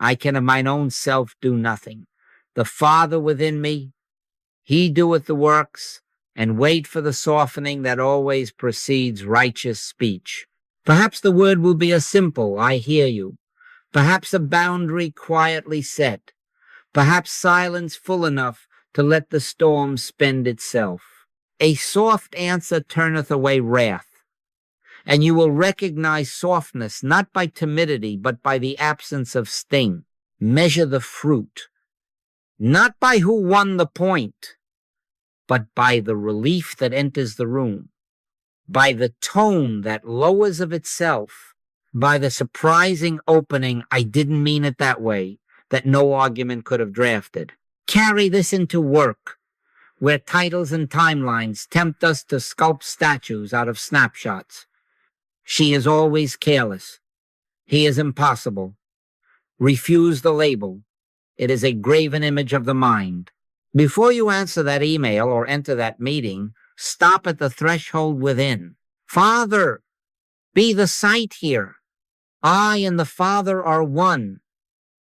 [SPEAKER 1] I can of mine own self do nothing. the Father within me, he doeth the works, and wait for the softening that always precedes righteous speech. Perhaps the word will be a simple, I hear you. Perhaps a boundary quietly set. Perhaps silence full enough to let the storm spend itself. A soft answer turneth away wrath, and you will recognize softness not by timidity, but by the absence of sting. Measure the fruit, not by who won the point, but by the relief that enters the room, by the tone that lowers of itself, by the surprising opening, I didn't mean it that way, that no argument could have drafted. Carry this into work, where titles and timelines tempt us to sculpt statues out of snapshots. She is always careless. He is impossible. Refuse the label. It is a graven image of the mind. Before you answer that email or enter that meeting, stop at the threshold within. Father, be the sight here. I and the Father are one.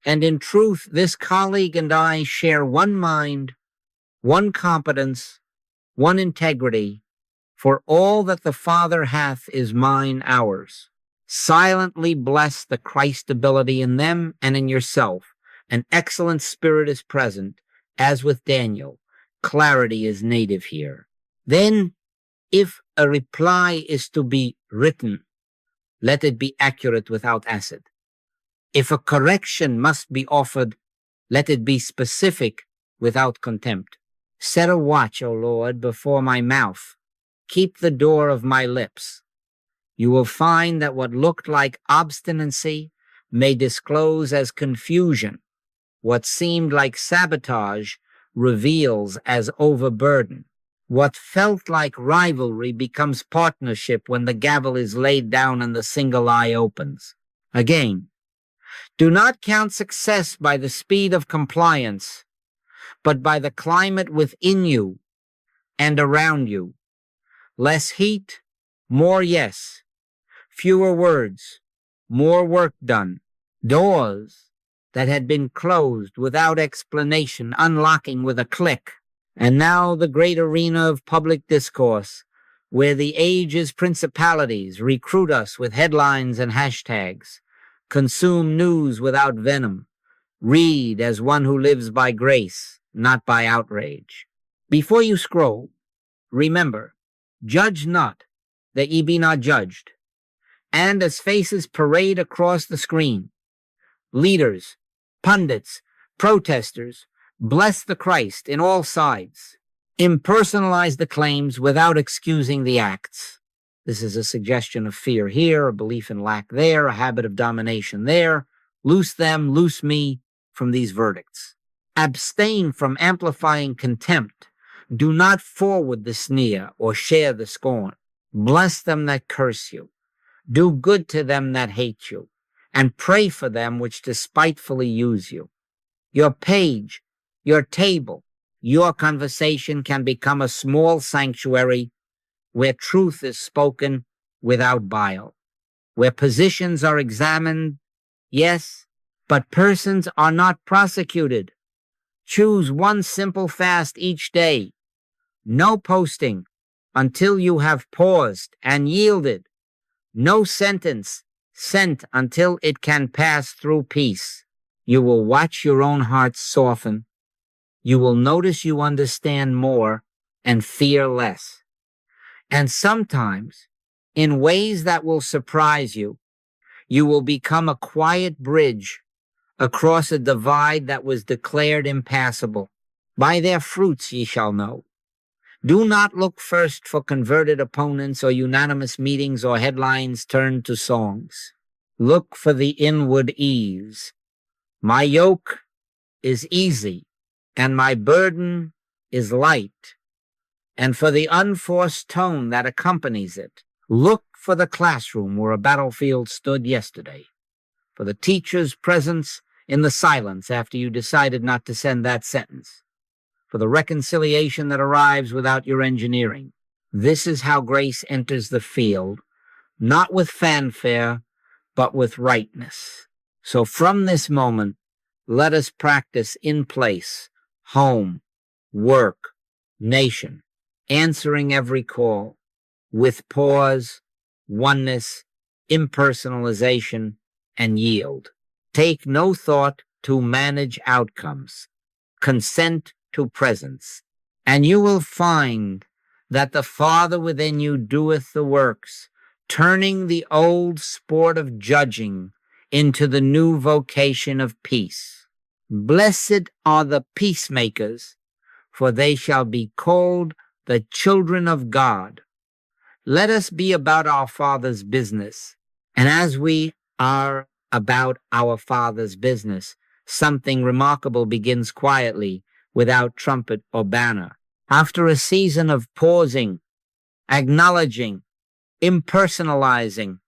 [SPEAKER 1] And in truth, this colleague and I share one mind, one competence, one integrity, for all that the Father hath is mine, ours. Silently bless the Christability in them and in yourself. An excellent spirit is present, as with Daniel. Clarity is native here. Then, if a reply is to be written, let it be accurate without acid. If a correction must be offered, let it be specific without contempt. Set a watch, O Lord, before my mouth. Keep the door of my lips. You will find that what looked like obstinacy may disclose as confusion. What seemed like sabotage reveals as overburden. What felt like rivalry becomes partnership when the gavel is laid down and the single eye opens. Again, do not count success by the speed of compliance, but by the climate within you and around you. Less heat, more yes. Fewer words, more work done. Doors that had been closed without explanation, unlocking with a click. And now the great arena of public discourse, where the age's principalities recruit us with headlines and hashtags, consume news without venom, read as one who lives by grace, not by outrage. Before you scroll, remember, judge not, that ye be not judged. And as faces parade across the screen, leaders, pundits, protesters, bless the Christ in all sides. Impersonalize the claims without excusing the acts. This is a suggestion of fear here, a belief in lack there, a habit of domination there. Loose them, loose me from these verdicts. Abstain from amplifying contempt. Do not forward the sneer or share the scorn. Bless them that curse you. Do good to them that hate you, and pray for them which despitefully use you. Your page, your table, your conversation can become a small sanctuary where truth is spoken without bile, where positions are examined, yes, but persons are not prosecuted. Choose one simple fast each day. No posting until you have paused and yielded. No sentence sent until it can pass through peace. You will watch your own heart soften. You will notice you understand more and fear less. And sometimes, in ways that will surprise you, you will become a quiet bridge across a divide that was declared impassable. By their fruits ye shall know. Do not look first for converted opponents or unanimous meetings or headlines turned to songs. Look for the inward ease. My yoke is easy, and my burden is light. And for the unforced tone that accompanies it, look for the classroom where a battlefield stood yesterday, for the teacher's presence in the silence after you decided not to send that sentence, for the reconciliation that arrives without your engineering. This is how grace enters the field, not with fanfare, but with rightness. So from this moment, let us practice in place home, work, nation, answering every call with pause, oneness, impersonalization, and yield. Take no thought to manage outcomes. Consent to presence. And you will find that the Father within you doeth the works, turning the old sport of judging into the new vocation of peace. Blessed are the peacemakers, for they shall be called the children of God. Let us be about our Father's business. And as we are about our Father's business, something remarkable begins quietly, without trumpet or banner. After a season of pausing, acknowledging, impersonalizing,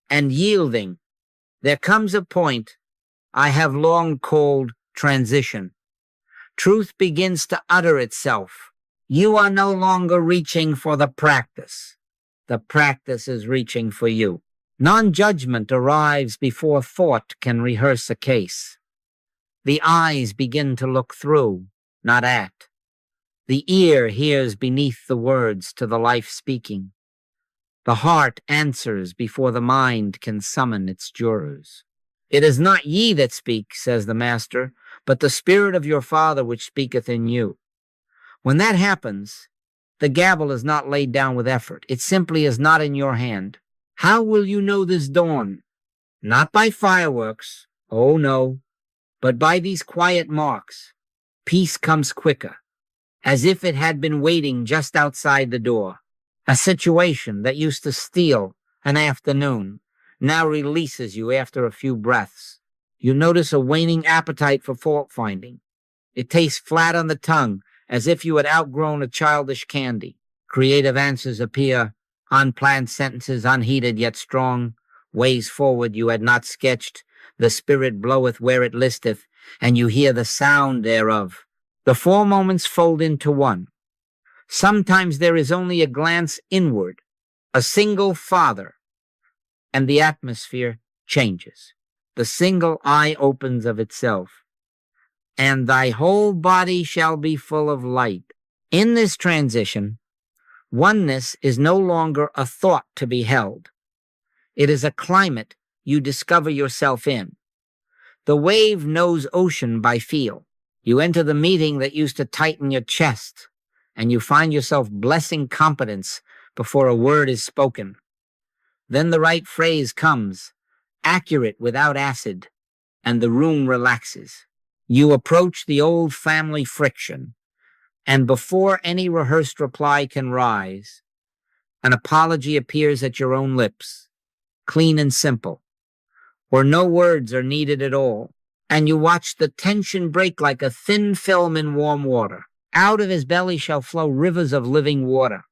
[SPEAKER 1] and yielding, there comes a point I have long called transition. Truth begins to utter itself. You are no longer reaching for the practice. The practice is reaching for you. Non-judgment arrives before thought can rehearse a case. The eyes begin to look through, not at. The ear hears beneath the words to the life speaking. The heart answers before the mind can summon its jurors. It is not ye that speak, says the Master, but the Spirit of your Father which speaketh in you. When that happens, the gavel is not laid down with effort. It simply is not in your hand. How will you know this dawn? Not by fireworks, oh no, but by these quiet marks. Peace comes quicker, as if it had been waiting just outside the door. A situation that used to steal an afternoon now releases you after a few breaths. You notice a waning appetite for fault-finding. It tastes flat on the tongue, as if you had outgrown a childish candy. Creative answers appear, unplanned sentences unheeded yet strong, ways forward you had not sketched. The Spirit bloweth where it listeth, and you hear the sound thereof. The 4 moments fold into one. Sometimes there is only a glance inward, a single Father, and the atmosphere changes. The single eye opens of itself, and thy whole body shall be full of light. In this transition, oneness is no longer a thought to be held. It is a climate you discover yourself in. The wave knows ocean by feel. You enter the meeting that used to tighten your chest, and you find yourself blessing competence before a word is spoken. Then the right phrase comes, accurate without acid, and the room relaxes. You approach the old family friction, and before any rehearsed reply can rise, an apology appears at your own lips, clean and simple, or no words are needed at all, and you watch the tension break like a thin film in warm water. Out of his belly shall flow rivers of living water.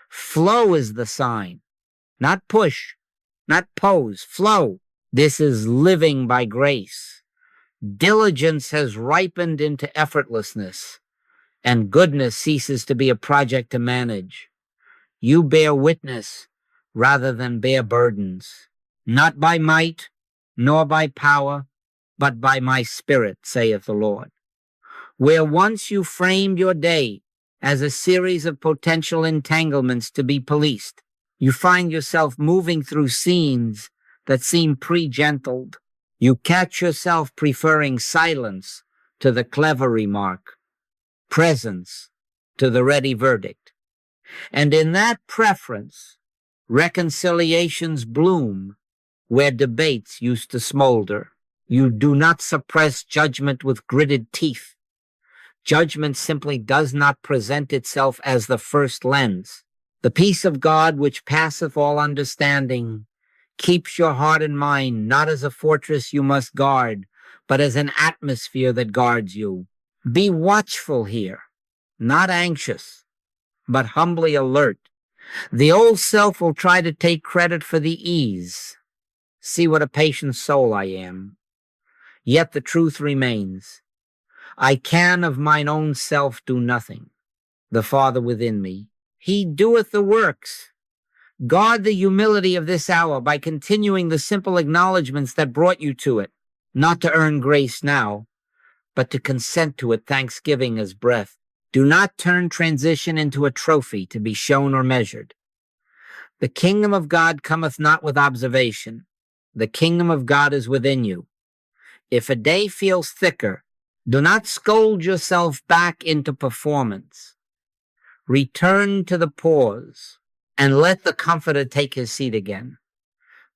[SPEAKER 1] Flow is the sign, not push, not pose, flow. This is living by grace. Diligence has ripened into effortlessness, and goodness ceases to be a project to manage. You bear witness rather than bear burdens, not by might, nor by power, but by my Spirit, saith the Lord. Where once you framed your day as a series of potential entanglements to be policed, you find yourself moving through scenes that seem pre-gentled. You catch yourself preferring silence to the clever remark, presence to the ready verdict. And in that preference, reconciliations bloom where debates used to smolder. You do not suppress judgment with gritted teeth. Judgment simply does not present itself as the first lens. The peace of God, which passeth all understanding, keeps your heart and mind not as a fortress you must guard, but as an atmosphere that guards you. Be watchful here, not anxious, but humbly alert. The old self will try to take credit for the ease. See what a patient soul I am. Yet the truth remains. I can of mine own self do nothing. The Father within me, he doeth the works. Guard the humility of this hour by continuing the simple acknowledgments that brought you to it, not to earn grace now, but to consent to it thanksgiving as breath. Do not turn transition into a trophy to be shown or measured. The kingdom of God cometh not with observation. The kingdom of God is within you. If a day feels thicker, do not scold yourself back into performance. Return to the pause and let the Comforter take his seat again.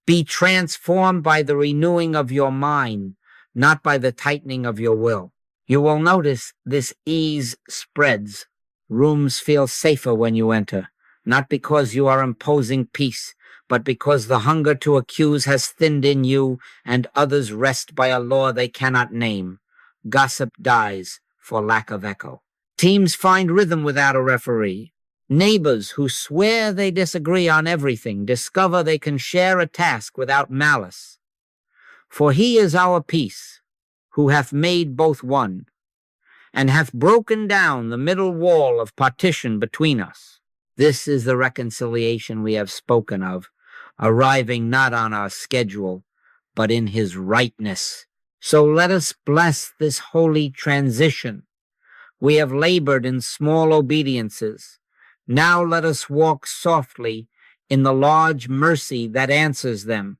[SPEAKER 1] Be transformed by the renewing of your mind, not by the tightening of your will. You will notice this ease spreads. Rooms feel safer when you enter, not because you are imposing peace, but because the hunger to accuse has thinned in you and others rest by a law they cannot name. Gossip dies for lack of echo. Teams find rhythm without a referee. Neighbors who swear they disagree on everything discover they can share a task without malice. For he is our peace, who hath made both one, and hath broken down the middle wall of partition between us. This is the reconciliation we have spoken of, arriving not on our schedule, but in his rightness. So let us bless this holy transition. We have labored in small obediences. Now let us walk softly in the large mercy that answers them.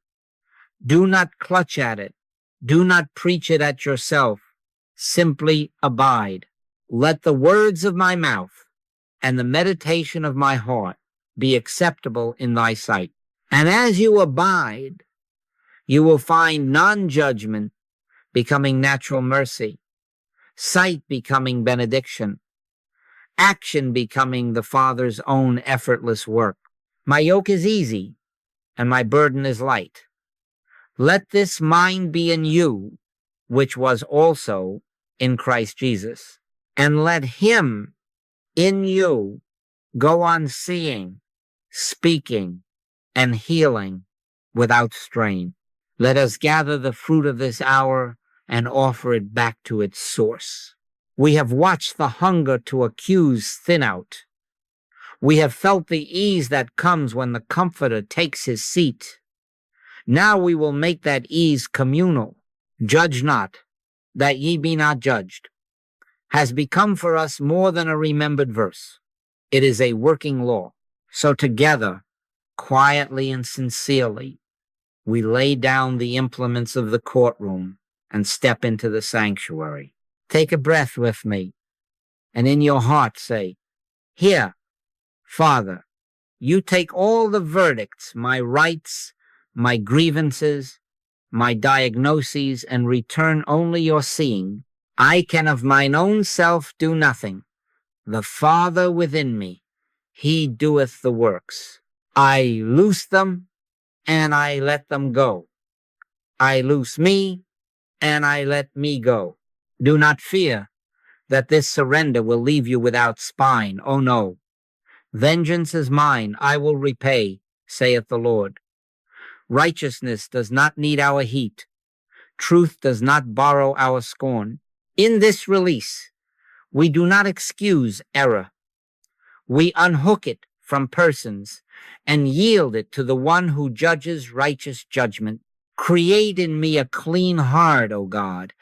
[SPEAKER 1] Do not clutch at it. Do not preach it at yourself. Simply abide. Let the words of my mouth and the meditation of my heart be acceptable in thy sight. And as you abide, you will find non-judgment becoming natural mercy, sight becoming benediction, action becoming the Father's own effortless work. My yoke is easy and my burden is light. Let this mind be in you, which was also in Christ Jesus. And let him in you go on seeing, speaking, and healing without strain. Let us gather the fruit of this hour and offer it back to its source. We have watched the hunger to accuse thin out. We have felt the ease that comes when the Comforter takes his seat. Now we will make that ease communal. Judge not, that ye be not judged, has become for us more than a remembered verse. It is a working law. So together, quietly and sincerely, we lay down the implements of the courtroom and step into the sanctuary. Take a breath with me, and in your heart say, here, Father, you take all the verdicts, my rights, my grievances, my diagnoses, and return only your seeing. I can of mine own self do nothing. The Father within me, he doeth the works. I loose them, and I let them go. I loose me, and I let me go. Do not fear that this surrender will leave you without spine. Oh no. Vengeance is mine, I will repay, saith the Lord. Righteousness does not need our heat. Truth does not borrow our scorn. In this release, we do not excuse error. We unhook it from persons and yield it to the one who judges righteous judgment. Create in me a clean heart, O God,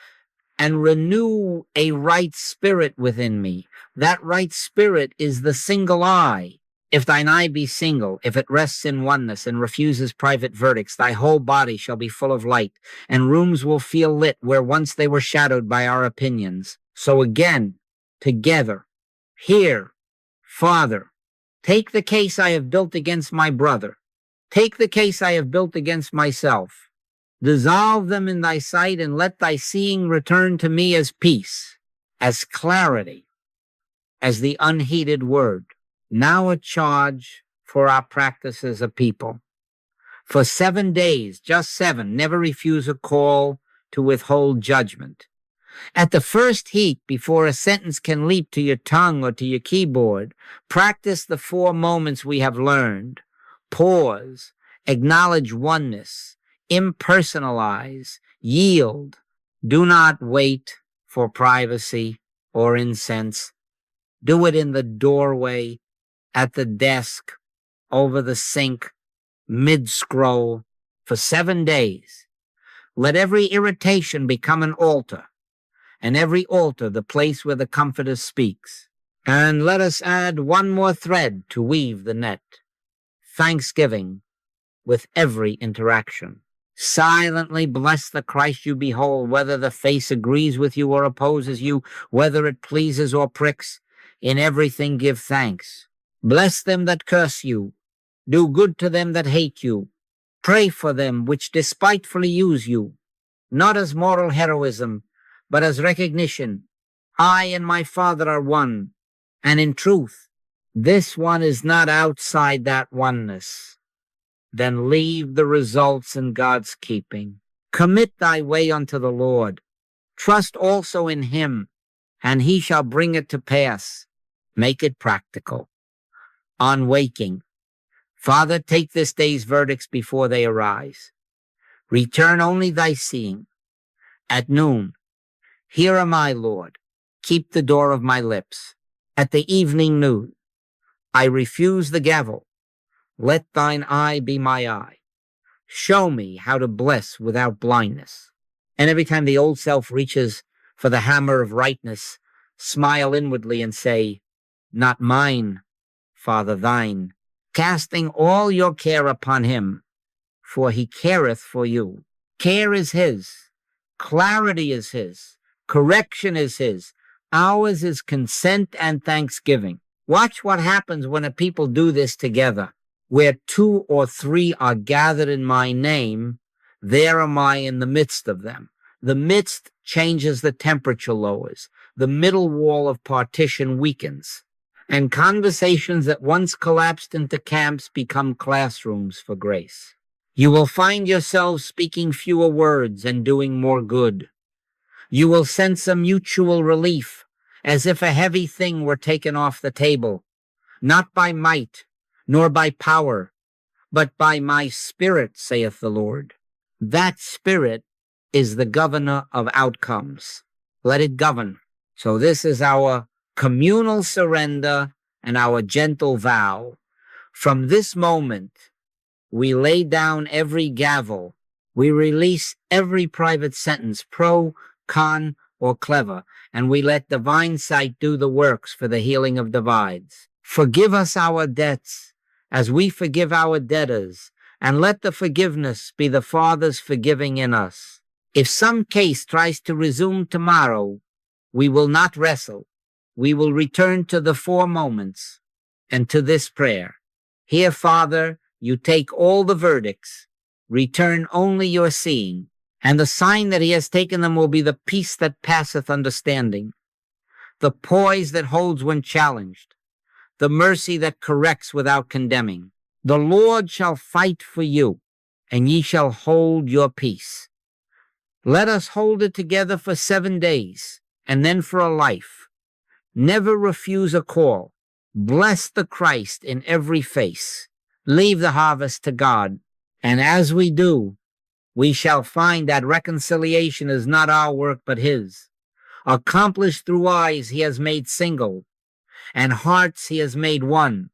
[SPEAKER 1] and renew a right spirit within me. That right spirit is the single eye. If thine eye be single, if it rests in oneness and refuses private verdicts, thy whole body shall be full of light, and rooms will feel lit where once they were shadowed by our opinions. So again, together, here, Father, take the case I have built against my brother. Take the case I have built against myself. Dissolve them in thy sight, and let thy seeing return to me as peace, as clarity, as the unheeded word. Now a charge for our practice as a people. For 7 days, just 7, never refuse a call to withhold judgment. At the first heat, before a sentence can leap to your tongue or to your keyboard, practice the 4 moments we have learned. Pause, acknowledge oneness, impersonalize, yield. Do not wait for privacy or incense. Do it in the doorway, at the desk, over the sink, mid-scroll, for 7 days. Let every irritation become an altar, and every altar the place where the Comforter speaks. And let us add one more thread to weave the net: thanksgiving with every interaction. Silently bless the Christ you behold, whether the face agrees with you or opposes you, whether it pleases or pricks. In everything give thanks. Bless them that curse you. Do good to them that hate you. Pray for them which despitefully use you, not as moral heroism, but as recognition. I and my Father are one, and in truth, this one is not outside that oneness. Then leave the results in God's keeping. Commit thy way unto the Lord. Trust also in him, and he shall bring it to pass. Make it practical. On waking, Father, take this day's verdicts before they arise. Return only thy seeing. At noon, here am I, Lord. Keep the door of my lips. At the evening noon, I refuse the gavel. Let thine eye be my eye. Show me how to bless without blindness. And every time the old self reaches for the hammer of rightness, smile inwardly and say, not mine, Father, thine, casting all your care upon him, for he careth for you. Care is his. Clarity is his. Correction is his. Ours is consent and thanksgiving. Watch what happens when a people do this together. Where 2 or 3 are gathered in my name, there am I in the midst of them. The midst changes, the temperature lowers. The middle wall of partition weakens. And conversations that once collapsed into camps become classrooms for grace. You will find yourselves speaking fewer words and doing more good. You will sense a mutual relief, as if a heavy thing were taken off the table, not by might, nor by power, but by my Spirit, saith the Lord. That Spirit is the governor of outcomes. Let it govern. So this is our communal surrender and our gentle vow. From this moment, we lay down every gavel. We release every private sentence, pro, con, or clever, and we let divine sight do the works for the healing of divides. Forgive us our debts as we forgive our debtors, and let the forgiveness be the Father's forgiving in us. If some case tries to resume tomorrow, we will not wrestle. We will return to the 4 moments and to this prayer. Here, Father, you take all the verdicts. Return only your seeing. And the sign that he has taken them will be the peace that passeth understanding, the poise that holds when challenged, the mercy that corrects without condemning. The Lord shall fight for you, and ye shall hold your peace. Let us hold it together for 7 days, and then for a life. Never refuse a call. Bless the Christ in every face. Leave the harvest to God. And as we do, we shall find that reconciliation is not our work but his. Accomplished through eyes he has made single, and hearts he has made one.